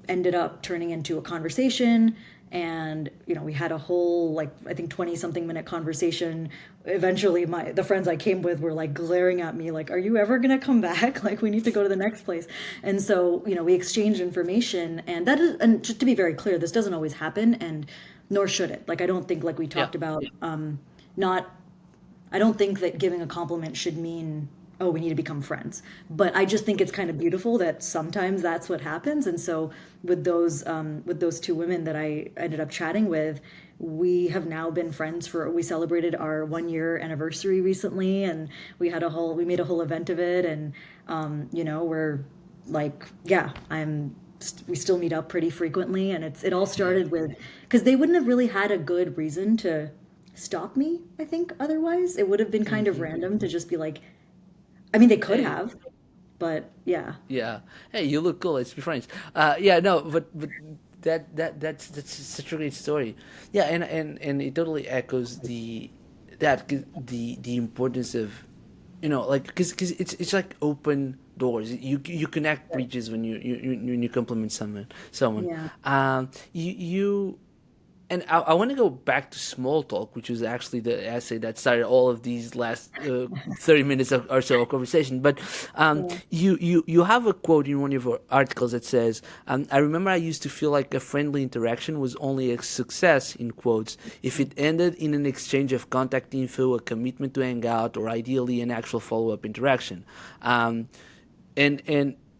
ended up turning into a conversation. And we had a whole like I think 20 something minute conversation. Eventually, the friends I came with were like glaring at me like, "Are you ever gonna come back? Like, we need to go to the next place." And so we exchanged information, and that is, and just to be very clear, this doesn't always happen, and nor should it. Like, I don't think, like we Yeah. talked about, not I don't think that giving a compliment should mean, oh, we need to become friends. But I just think it's kind of beautiful that sometimes that's what happens. And so with those two women that I ended up chatting with, we have now been friends we celebrated our 1 year anniversary recently, and we made a whole event of it, and we're like, yeah, we still meet up pretty frequently, and it all started with, because they wouldn't have really had a good reason to stop me, I think. Otherwise it would have been kind of Mm-hmm. random to just be like, I mean, they could Hey, have, but yeah. yeah. Hey, you look cool. Let's be friends. Yeah, no, but that's such a great story. Yeah, and it totally echoes the importance of like because it's like open doors. You connect bridges when you compliment someone. Yeah. You and I want to go back to small talk, which was actually the essay that started all of these last 30 minutes or so of conversation. But Yeah. you have a quote in one of your articles that says, "I remember I used to feel like a friendly interaction was only a success in quotes if it ended in an exchange of contact info, a commitment to hang out, or ideally an actual follow up interaction." Um, and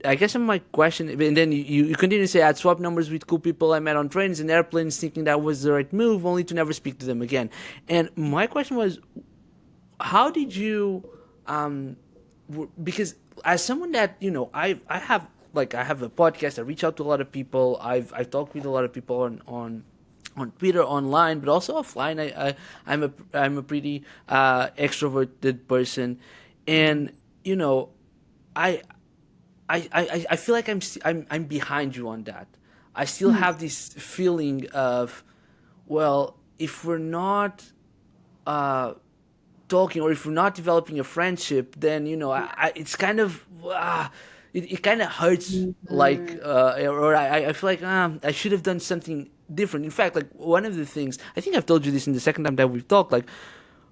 I guess my question, and then you continue to say, "I'd swap numbers with cool people I met on trains and airplanes, thinking that was the right move, only to never speak to them again." And my question was, how did you, um, because as someone that I have a podcast, I reach out to a lot of people, I've talked with a lot of people on Twitter, online, but also offline. I'm a pretty extroverted person, and you know, I I feel like I'm behind you on that. I still Mm. have this feeling of, well, if we're not uh, talking, or if we're not developing a friendship, then it's kind of it kind of hurts. Like, Mhm. or I feel like I should have done something different. In fact, like one of the things I think I've told you this in the second time that we've talked, like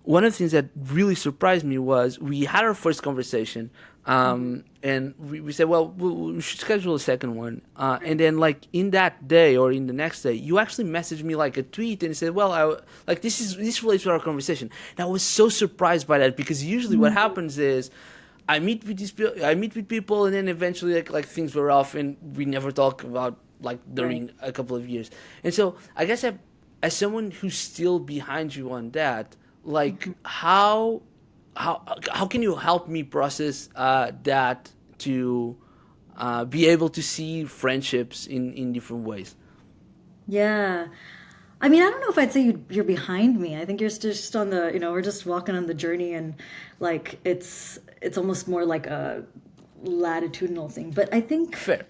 one of the things that really surprised me was we had our first conversation, Mhm. and we said, well, we should schedule a second one. And then, like, in that day or in the next day, you actually messaged me like a tweet and said, well, like, this relates to our conversation. And I was so surprised by that, because usually what Mhm. happens is I meet with people, and then eventually, like things were off, and we never talk about, like, Right. during a couple of years. And so I guess as someone who's still behind you on that, like, Mhm. how can you help me process that, to be able to see friendships in different ways? Yeah. I mean, I don't know if I'd say you're behind me. I think you're just on the, we're just walking on the journey, and like it's almost more like a latitudinal thing. But I think, Fair.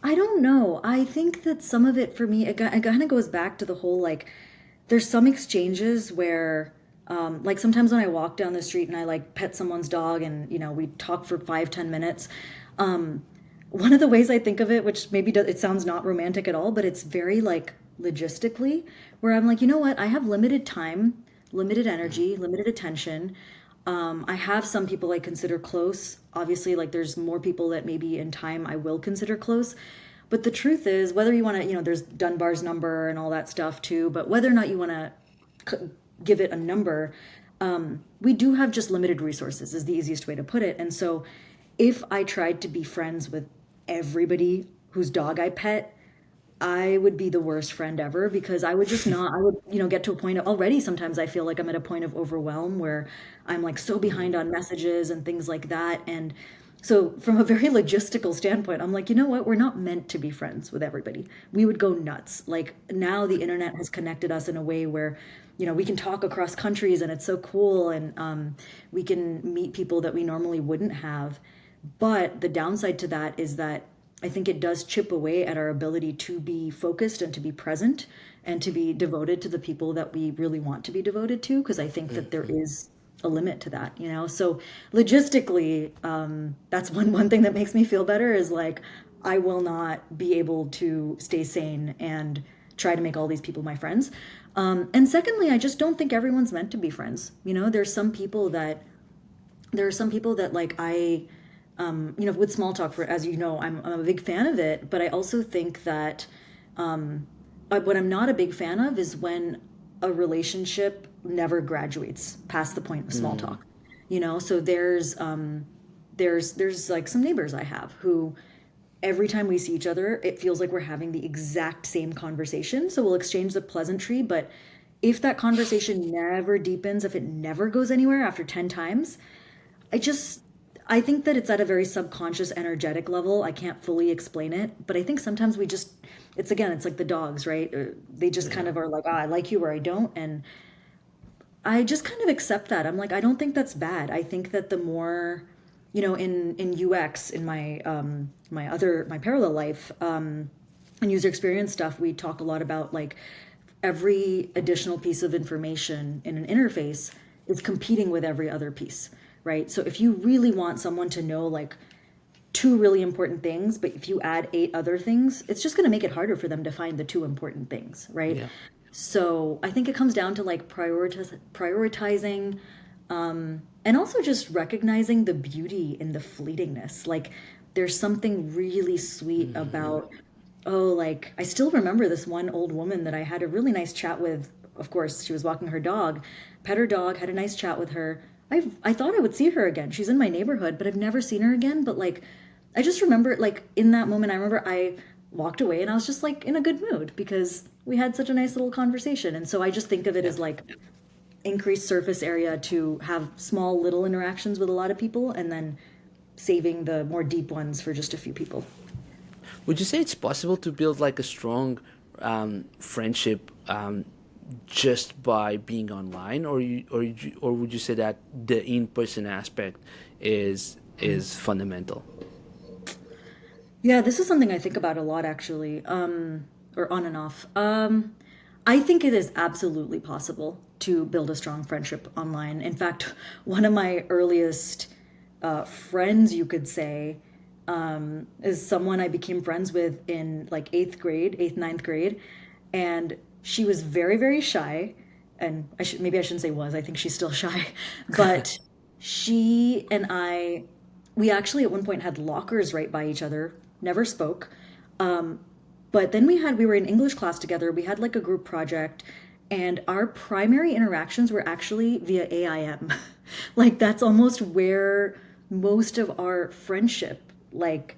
I don't know. I think that some of it for me, it kind of goes back to the whole like, there's some exchanges where, like sometimes when I walk down the street and I like pet someone's dog, and we talk for 5, 10 minutes. One of the ways I think of it, which maybe it sounds not romantic at all, but it's very like logistically, where I'm like, you know what? I have limited time, limited energy, limited attention. I have some people I consider close. Obviously, like there's more people that maybe in time I will consider close. But the truth is, whether you want to, there's Dunbar's number and all that stuff too, but whether or not you want to give it a number, we do have just limited resources, is the easiest way to put it. And so if I tried to be friends with everybody whose dog I pet, I would be the worst friend ever because I would just not, I would, get to a point of, already sometimes I feel like I'm at a point of overwhelm where I'm like so behind on messages and things like that. And so from a very logistical standpoint, I'm like, you know what? We're not meant to be friends with everybody. We would go nuts. Like now the internet has connected us in a way where, we can talk across countries and it's so cool. And we can meet people that we normally wouldn't have. But the downside to that is that I think it does chip away at our ability to be focused and to be present and to be devoted to the people that we really want to be devoted to. Because I think that there is a limit to that. So logistically, that's one thing that makes me feel better is like I will not be able to stay sane and try to make all these people my friends. And secondly, I just don't think everyone's meant to be friends. There are some people that like with small talk, for as you know, I'm a big fan of it, but I also think that what I'm not a big fan of is when a relationship never graduates past the point of small talk. So there's like some neighbors I have who every time we see each other, it feels like we're having the exact same conversation. So we'll exchange the pleasantry, but if that conversation never deepens, if it never goes anywhere after 10 times, I think that it's at a very subconscious energetic level. I can't fully explain it, but I think sometimes it's like the dogs, right? They just kind of are like, I like you or I don't. And I just kind of accept that. I'm like, I don't think that's bad. I think that the more, in UX, in my my parallel life, and user experience stuff, we talk a lot about like every additional piece of information in an interface is competing with every other piece, right? So if you really want someone to know like two really important things, but if you add 8 other things, it's just going to make it harder for them to find the 2 important things, right? Yeah. So I think it comes down to like prioritizing, and also just recognizing the beauty in the fleetingness. Like there's something really sweet about, like I still remember this one old woman that I had a really nice chat with. Of course, she was walking her dog, pet her dog, had a nice chat with her. I thought I would see her again. She's in my neighborhood, but I've never seen her again. But like, I just remember like in that moment, I remember I walked away and I was just like in a good mood because we had such a nice little conversation. And so I just think of it as like increased surface area to have small little interactions with a lot of people and then saving the more deep ones for just a few people. Would you say it's possible to build like a strong friendship just by being online, or would you say that the in-person aspect is fundamental? Yeah, this is something I think about a lot actually, or on and off. I think it is absolutely possible to build a strong friendship online. In fact, one of my earliest friends, you could say, is someone I became friends with in like 8th, 9th grade. And she was very, very shy. And maybe I shouldn't say was, I think she's still shy. But she and we actually at one point had lockers right by each other, never spoke. But then we were in English class together. We had like a group project and our primary interactions were actually via AIM. Like that's almost where most of our friendship like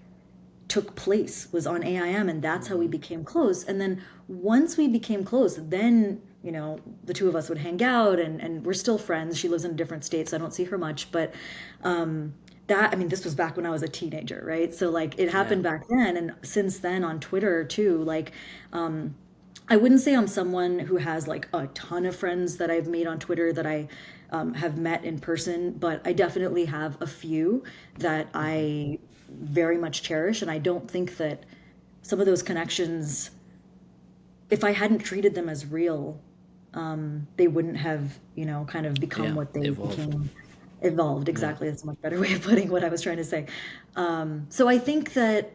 took place, was on AIM, and that's how we became close. And then once we became close, then the two of us would hang out and we're still friends. She lives in a different state, so I don't see her much. But this was back when I was a teenager, right? So like it happened back then, and since then on Twitter too, like I wouldn't say I'm someone who has like a ton of friends that I've made on Twitter that I have met in person, but I definitely have a few that I very much cherish. And I don't think that some of those connections, if I hadn't treated them as real, they wouldn't have, kind of become what they became. Evolved, exactly. That's a much better way of putting what I was trying to say. So I think that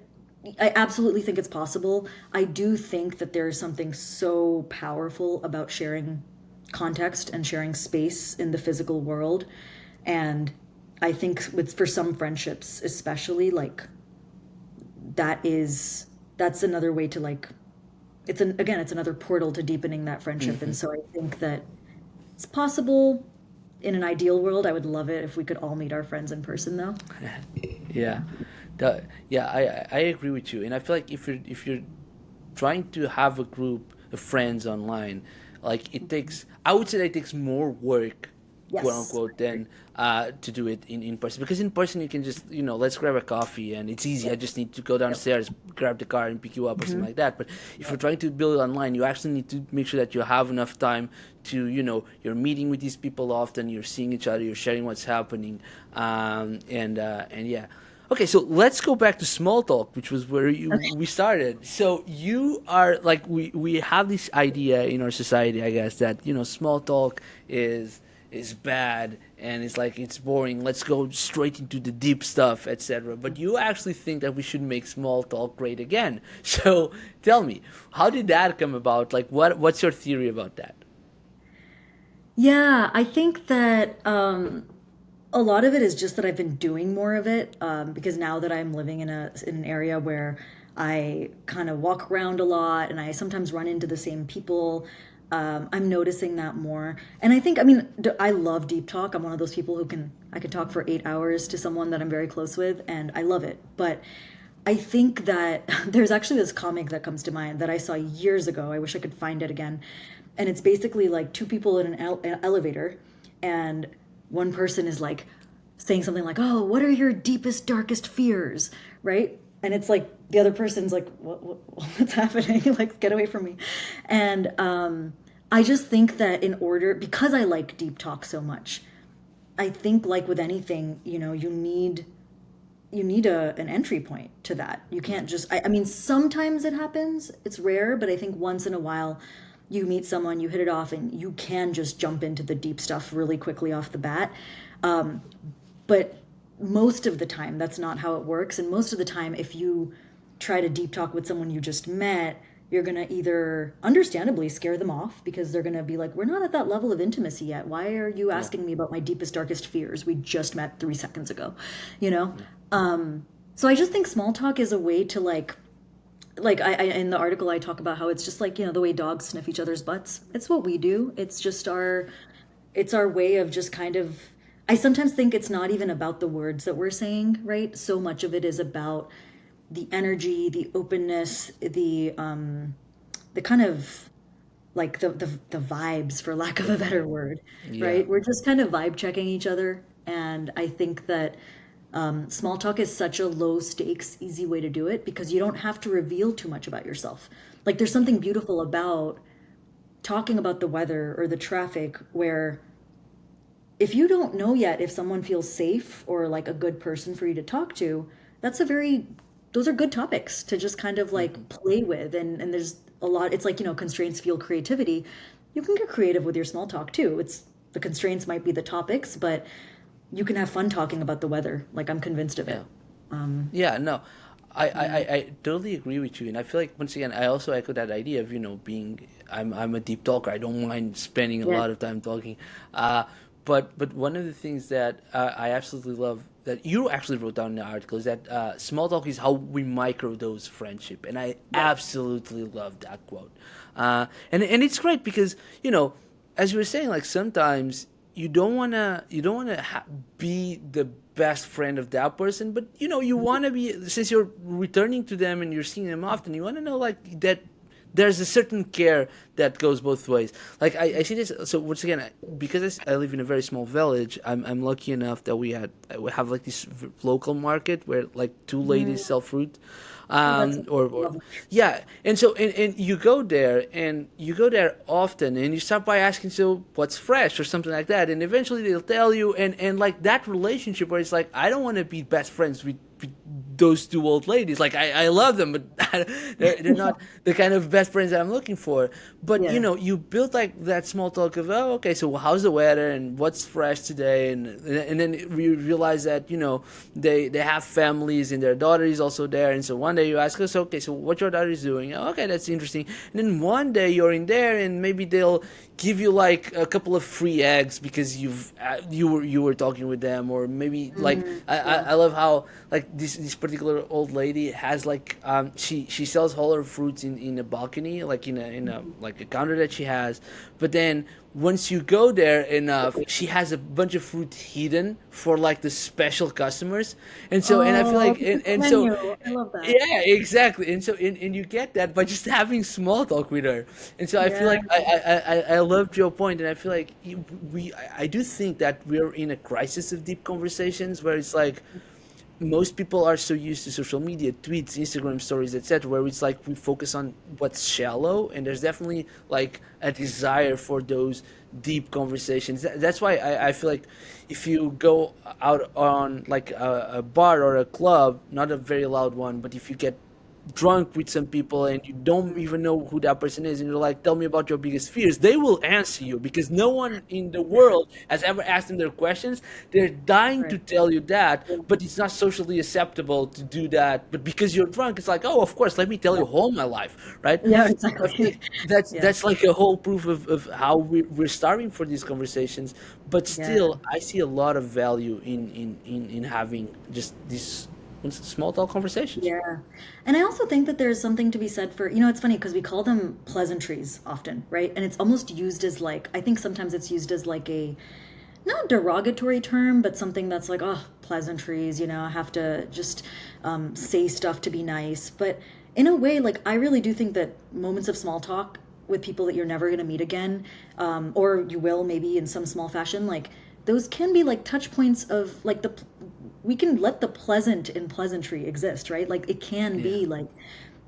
I absolutely think it's possible. I do think that there's something so powerful about sharing context and sharing space in the physical world. And I think for some friendships, especially, like that's another way to like, it's another portal to deepening that friendship. And so I think that it's possible. In an ideal world, I would love it if we could all meet our friends in person, though. Yeah, yeah, I agree with you, and I feel like if you're trying to have a group of friends online, like it takes, I would say that it takes more work, quote Yes. unquote, than to do it in person. Because in person you can just, let's grab a coffee and it's easy. I Yep. just need to go Yep. downstairs, grab the car, and pick you up or something Hmm. like that. But if you're trying to build it online, you actually need to make sure that you have enough time to, you're meeting with these people often, you're seeing each other, you're sharing what's happening, and yeah. Okay, so let's go back to small talk, which was where we started. So you are like, we have this idea in our society, I guess, that small talk is bad and it's like it's boring. Let's go straight into the deep stuff, etc. But you actually think that we should make small talk great again. So tell me, how did that come about? Like, what's your theory about that? Yeah, I think that a lot of it is just that I've been doing more of it because now that I'm living in an area where I kind of walk around a lot and I sometimes run into the same people, I'm noticing that more. And I think, I mean, I love deep talk. I'm one of those people who I could talk for 8 hours to someone that I'm very close with, and I love it. But I think that there's actually this comic that comes to mind that I saw years ago. I wish I could find it again. And it's basically like two people in an elevator, and one person is like saying something like, "Oh, what are your deepest, darkest fears?" Right? And it's like the other person's like, what's happening? Like, get away from me. And I just think that in order, because I like deep talk so much, I think like with anything, you need an entry point to that. You can't just, I mean, sometimes it happens, it's rare, but I think once in a while you meet someone, you hit it off, and you can just jump into the deep stuff really quickly off the bat. But most of the time, that's not how it works. And most of the time, if you try to deep talk with someone you just met, you're going to either understandably scare them off because they're going to be like, we're not at that level of intimacy yet. Why are you Yeah, asking me about my deepest, darkest fears? We just met 3 seconds ago, you know? yeah, So I just think small talk is a way to like I in the article I talk about how it's just like, the way dogs sniff each other's butts. It's what we do. It's our way of just kind of, I sometimes think it's not even about the words that we're saying, right? So much of it is about the energy, the openness, the kind of like the vibes, for lack of a better word, yeah. right? We're just kind of vibe checking each other. And I think that small talk is such a low stakes, easy way to do it because you don't have to reveal too much about yourself. Like there's something beautiful about talking about the weather or the traffic where if you don't know yet if someone feels safe or like a good person for you to talk to, that's a very, those are good topics to just kind of like play with. And there's a lot, it's like, constraints fuel creativity. You can get creative with your small talk too. The constraints might be the topics, but you can have fun talking about the weather. Like I'm convinced of Yeah. it. Yeah, no, Yeah. I totally agree with you, and I feel like once again I also echo that idea of being I'm a deep talker. I don't mind spending a Yeah. lot of time talking, but one of the things that I absolutely love that you actually wrote down in the article is that small talk is how we microdose friendship, and I Yeah. absolutely love that quote, and it's great because as you were saying, like sometimes you don't wanna be the best friend of that person, but you wanna be, since you're returning to them and you're seeing them often, you wanna know like that there's a certain care that goes both ways. Like I see this. So once again, because I live in a very small village, I'm lucky enough that we have like this local market where like two Mm. ladies sell fruit, Oh, that's or lovely. yeah, and so and you go there often, and you start by asking, so what's fresh or something like that, and eventually they'll tell you, and like that relationship where it's like I don't want to be best friends with those two old ladies. Like I love them, but they're not the kind of best friends that I'm looking for. But Yeah. you build like that small talk of, oh, okay, so how's the weather and what's fresh today, and then we realize that they have families and their daughter is also there, and so one day you ask us, okay, so what your daughter is doing? Oh, okay, that's interesting. And then one day you're in there and maybe they'll give you like a couple of free eggs because you were talking with them, or maybe like Mm. I Yeah. love how like these particular old lady has like she sells all her fruits in a balcony, like in a like a counter that she has. But then once you go there enough, she has a bunch of fruit hidden for like the special customers. And I feel Oh, like it's a and so menu. I love that. yeah, exactly. And you get that by just having small talk with her. And so I feel Yeah, like I loved your point, and I feel like I do think that we're in a crisis of deep conversations where it's like most people are so used to social media, tweets, Instagram stories, etc., where it's like we focus on what's shallow, and there's definitely like a desire for those deep conversations. That's why I feel like if you go out on like a bar or a club, not a very loud one, but if you get drunk with some people and you don't even know who that person is, and you're like, tell me about your biggest fears, they will answer you because no one in the world has ever asked them their questions. They're dying right. to tell you that, but it's not socially acceptable to do that. But because you're drunk, it's like, oh, of course, let me tell you all my life, right? Yeah, I feel exactly. like Yeah, that's like a whole proof of how we're starting for these conversations. But yeah, still, I see a lot of value in having just these small talk conversations. yeah. And I also think that there's something to be said for, it's funny because we call them pleasantries often, right? And it's almost used as like, I think sometimes it's used as like a not derogatory term, but something that's like, oh, pleasantries, I have to just say stuff to be nice. But in a way, like, I really do think that moments of small talk with people that you're never going to meet again, or you will maybe in some small fashion, like, those can be like touch points of like we can let the pleasant in pleasantry exist, right? Like, it can Yeah. be like,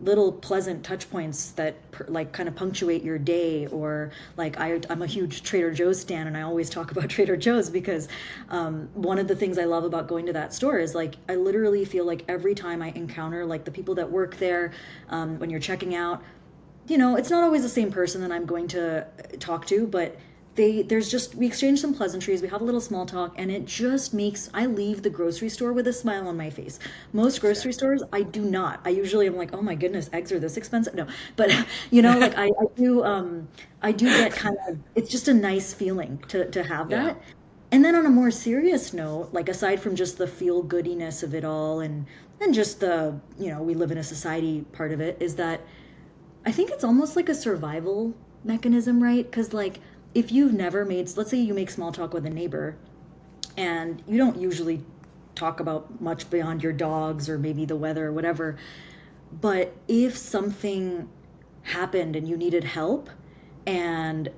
little pleasant touch points that like kind of punctuate your day. Or like I'm a huge Trader Joe's stan, and I always talk about Trader Joe's because one of the things I love about going to that store is like I literally feel like every time I encounter like the people that work there, when you're checking out, it's not always the same person that I'm going to talk to, but we exchange some pleasantries, we have a little small talk, and it just makes I leave the grocery store with a smile on my face. Most grocery Exactly. stores, I do not. I usually am like, oh my goodness, eggs are this expensive. No, but like I do get kind of, it's just a nice feeling to have Yeah. that. And then on a more serious note, like aside from just the feel goodiness of it all, and just the, we live in a society part of it, is that I think it's almost like a survival mechanism, right? Because, like, if you've never made, let's say you make small talk with a neighbor, and you don't usually talk about much beyond your dogs or maybe the weather or whatever, but if something happened and you needed help and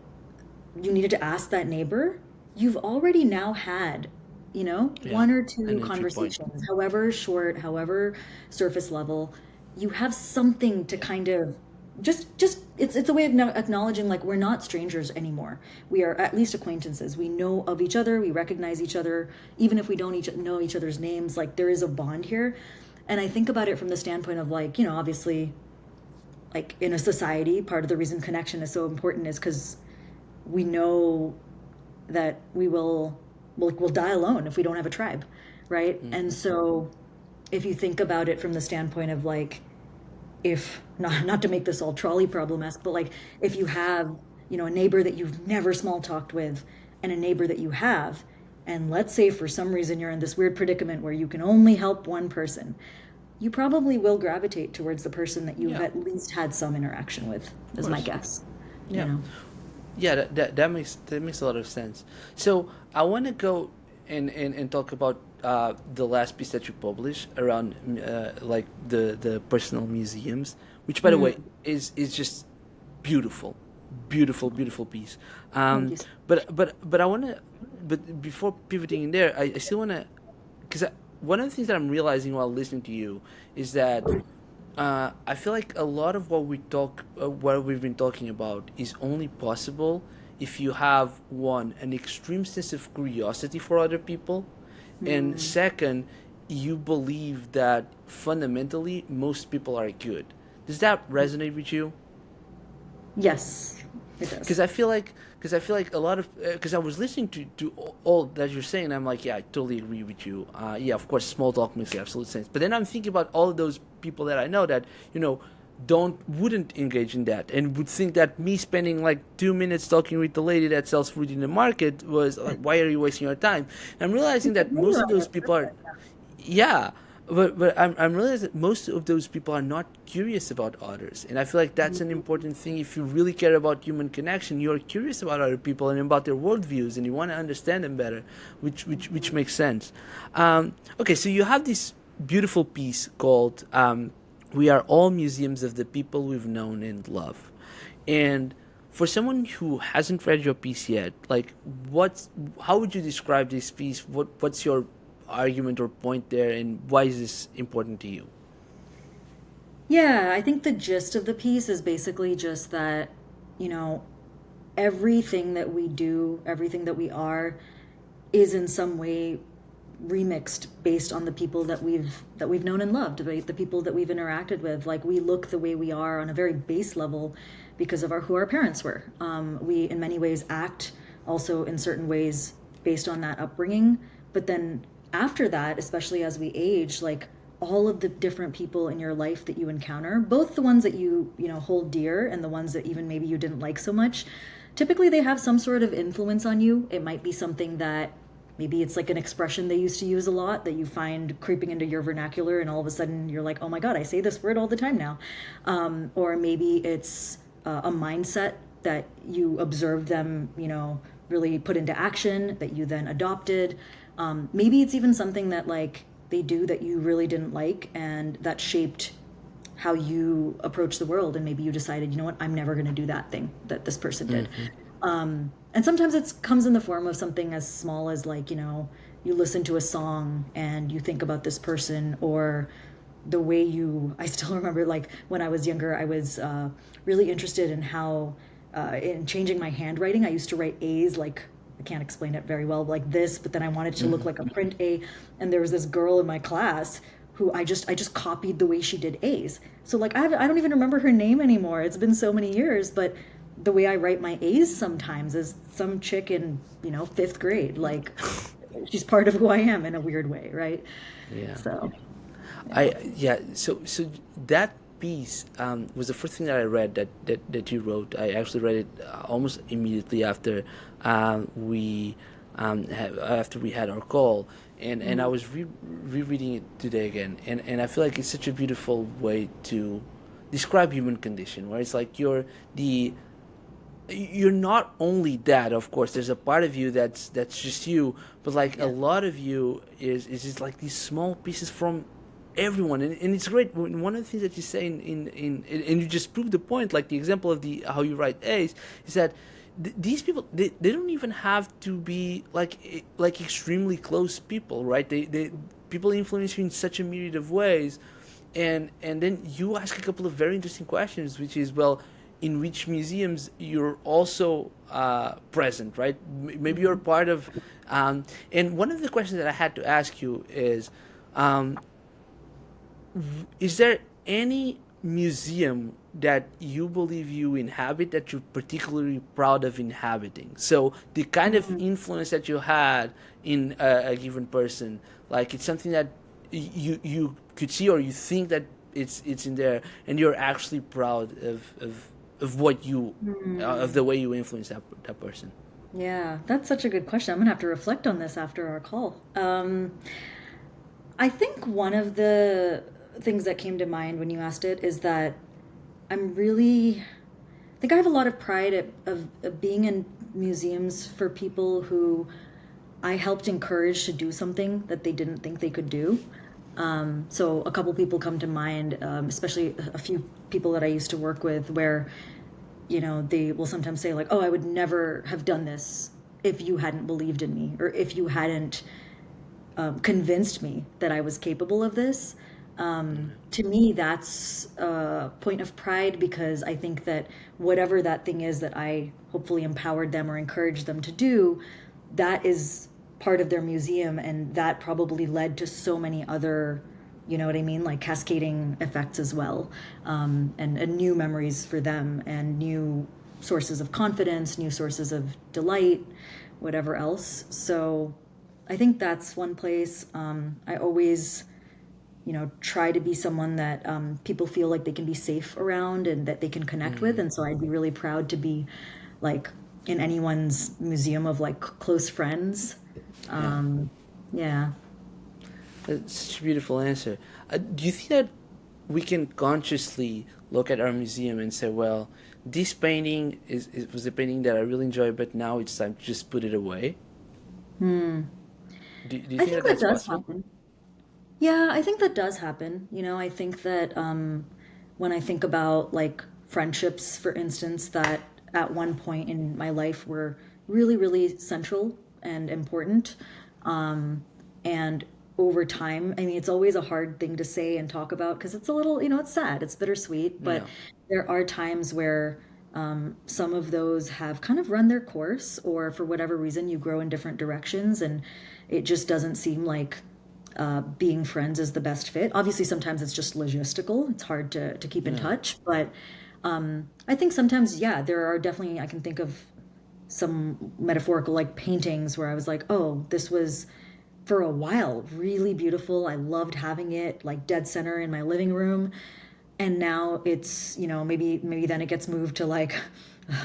you needed to ask that neighbor, you've already now had, Yeah. one or An two entry point. conversations, however short, however surface level. You have something to kind of just it's a way of acknowledging like we're not strangers anymore. We are at least acquaintances. We know of each other, we recognize each other, even if we don't know each other's names. Like, there is a bond here. And I think about it from the standpoint of like, obviously, like in a society, part of the reason connection is so important is because we know that we'll die alone if we don't have a tribe, right? And so if you think about it from the standpoint of like, if not to make this all trolley problem-esque, but like if you have, a neighbor that you've never small talked with, and a neighbor that you have, and let's say for some reason you're in this weird predicament where you can only help one person, you probably will gravitate towards the person that you've Yeah. at least had some interaction with, Of is my course. guess. you Yeah. know Yeah, that makes a lot of sense. So I want to go and talk about the last piece that you published around like the personal museums, which by the way Mm, is just beautiful, beautiful, beautiful piece. thank you. But I want to, but before pivoting in there, I still want to, because one of the things that I'm realizing while listening to you is that I feel like a lot of what we've been talking about, is only possible if you have one, an extreme sense of curiosity for other people, and Mm, second, you believe that fundamentally most people are good. Does that resonate with you? yes, it Because does. I feel like a lot of, because I was listening to all that you're saying, I'm like, yeah, I totally agree with you. Yeah, of course, small talk makes absolute sense. But then I'm thinking about all of those people that I know that, wouldn't engage in that, and would think that me spending like 2 minutes talking with the lady that sells fruit in the market was like, why are you wasting your time? And I'm realizing Because that maybe most you're of on those your people are, purpose. yeah. but I'm realizing that most of those people are not curious about others, and I feel like that's an important thing. If you really care about human connection, you're curious about other people and about their worldviews, and you want to understand them better, which makes sense. Okay, so you have this beautiful piece called "We Are All Museums of the People We've Known and Loved," and for someone who hasn't read your piece yet, like what's how would you describe this piece? What's your argument or point there, and why is this important to you? Yeah, I think the gist of the piece is basically just that, you know, everything that we do, everything that we are, is in some way remixed based on the people that we've known and loved, right? The people that we've interacted with. Like we look the way we are on a very base level because of who our parents were. We in many ways act also in certain ways based on that upbringing. But then after that, especially as we age, like all of the different people in your life that you encounter, both the ones that you hold dear and the ones that even maybe you didn't like so much, typically they have some sort of influence on you. It might be something that maybe it's like an expression they used to use a lot that you find creeping into your vernacular, and all of a sudden you're like, oh my God, I say this word all the time now. Or maybe it's a mindset that you observed them, really put into action that you then adopted. Maybe it's even something that like they do that you really didn't like and that shaped how you approach the world, and maybe you decided, you know what, I'm never going to do that thing that this person did. And sometimes it comes in the form of something as small as like, you listen to a song and you think about this person, or the way I still remember like when I was younger, I was really interested in how, in changing my handwriting, I used to write A's like, I can't explain it very well, like this, but then I wanted to look like a print A. And there was this girl in my class who I just copied the way she did A's. So like I don't even remember her name anymore. It's been so many years, but the way I write my A's sometimes is some chick in, fifth grade. Like she's part of who I am in a weird way, right? Yeah. So, yeah. I yeah. So that piece was the first thing that I read that you wrote. I actually read it almost immediately after after we had our call, and I Mm. was rereading it today again, and I feel like it's such a beautiful way to describe human condition, where it's like you're not only that. Of course there's a part of you that's just you, but like a Yeah. lot of you is just like these small pieces from everyone, and it's great. One of the things that you say and you just proved the point, like the example of the how you write A's, is that these people, they don't even have to be like like extremely close people, right? They people influence you in such a myriad of ways, and then you ask a couple of very interesting questions, which is, well, in which museums you're also present, right? Maybe you're Mhm. part of, and one of the questions that I had to ask you um, is there any museum that you believe you inhabit that you're particularly proud of inhabiting? So the kind of Mhm. influence that you had in a given person, like it's something that you could see, or you think that it's in there, and you're actually proud of what you of Mhm. the way you influence that person. Yeah, that's such a good question. I'm gonna have to reflect on this after our call. I think one of the things that came to mind when you asked it is that I'm really, I think I have a lot of pride of being in museums for people who I helped encourage to do something that they didn't think they could do. So a couple people come to mind, especially a few people that I used to work with, where they will sometimes say like, "Oh, I would never have done this if you hadn't believed in me, or if you hadn't convinced me that I was capable of this." To me, that's a point of pride, because I think that whatever that thing is that I hopefully empowered them or encouraged them to do, that is part of their museum, and that probably led to so many other, you know what I mean, like cascading effects as well, and new memories for them, and new sources of confidence, new sources of delight, whatever else. So I think that's one place. I always, try to be someone that people feel like they can be safe around and that they can connect with. And so I'd be really proud to be like in anyone's museum of like close friends. Yeah. Um, yeah. That's such a beautiful answer. Do you think that we can consciously look at our museum and say, well, this painting was a painting that I really enjoy, but now it's time to just put it away? Hmm. Do you I think think that that that's does possible? happen. Yeah, I think that does happen. I think that when I think about like friendships, for instance, that at one point in my life were really, really central and important. And over time, I mean, it's always a hard thing to say and talk about because it's a little, it's sad, it's bittersweet, but Yeah, there are times where some of those have kind of run their course, or for whatever reason, you grow in different directions, and it just doesn't seem like being friends is the best fit. Obviously, sometimes it's just logistical. It's hard to keep in yeah, touch. But I think sometimes, yeah, there are definitely, I can think of some metaphorical like paintings where I was like, oh, this was for a while really beautiful. I loved having it like dead center in my living room. And now it's, maybe then it gets moved to like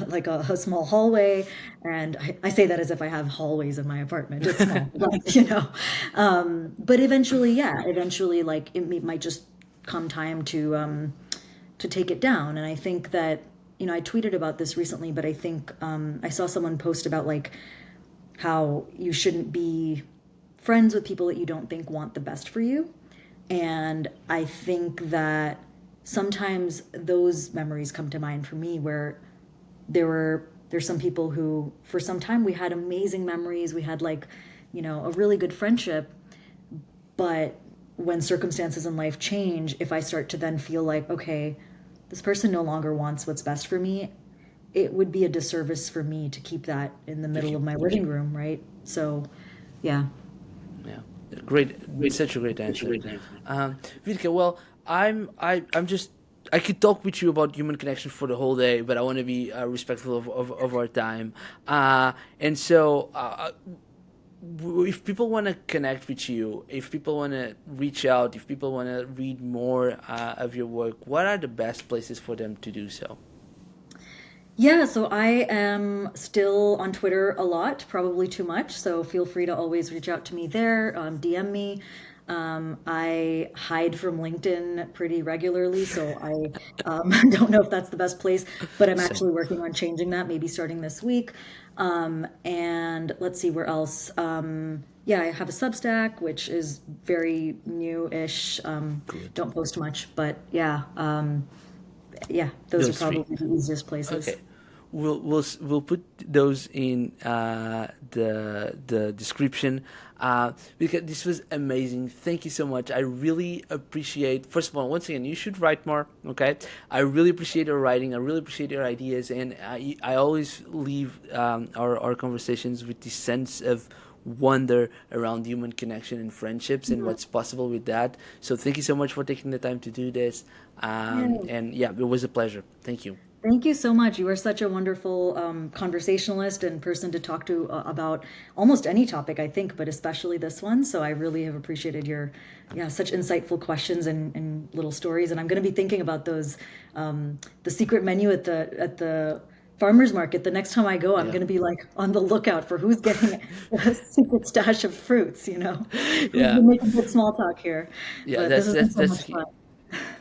like a small hallway. And I say that as if I have hallways in my apartment. It's small, but but eventually, yeah, eventually like might just come time to take it down. And I think that, I tweeted about this recently, but I think I saw someone post about like how you shouldn't be friends with people that you don't think want the best for you. And I think that sometimes those memories come to mind for me where there's some people who for some time we had amazing memories. We had like, a really good friendship, but when circumstances in life change, if I start to then feel like, okay, this person no longer wants what's best for me, it would be a disservice for me to keep that in the to middle keep, of my living room, right? So, yeah. yeah, great, such a great answer. Vidka, well, I'm just, I could talk with you about human connection for the whole day, but I want to be respectful of our time. And so, if people want to connect with you, if people want to reach out, if people want to read more of your work, what are the best places for them to do so? Yeah, so I am still on Twitter a lot, probably too much. So feel free to always reach out to me there, DM me. I hide from LinkedIn pretty regularly, so I don't know if that's the best place, but I'm Same. actually working on changing that, maybe starting this week. And let's see where else. Yeah, I have a Substack, which is very new-ish. Good. Don't post much, but yeah, yeah, those are Those three. probably the easiest places. Okay. We'll put those in the description because this was amazing. Thank you so much. I really appreciate. First of all, once again, you should write more. Okay, I really appreciate your writing. I really appreciate your ideas, and I always leave our conversations with this sense of wonder around human connection and friendships and Mhm. what's possible with that. So thank you so much for taking the time to do this. Yeah. And yeah, it was a pleasure. Thank you. Thank you so much. You are such a wonderful conversationalist and person to talk to about almost any topic, I think, but especially this one. So I really have appreciated your, yeah, such insightful questions and little stories. And I'm going to be thinking about those, the secret menu at the farmer's market. The next time I go, I'm Yeah. going to be like on the lookout for who's getting a secret stash of fruits, We've Yeah. been making good small talk here, Yeah, but this has been so that's much the key. fun.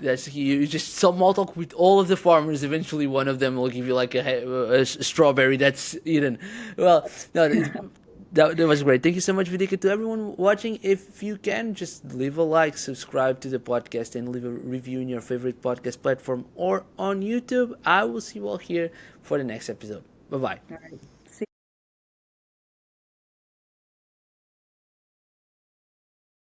That's the key. You just small talk with all of the farmers. Eventually, one of them will give you like a strawberry that's eaten. Well, no, that was great. Thank you so much, Vidika. To everyone watching, if you can, just leave a like, subscribe to the podcast, and leave a review in your favorite podcast platform or on YouTube. I will see you all here for the next episode. Bye bye. All right.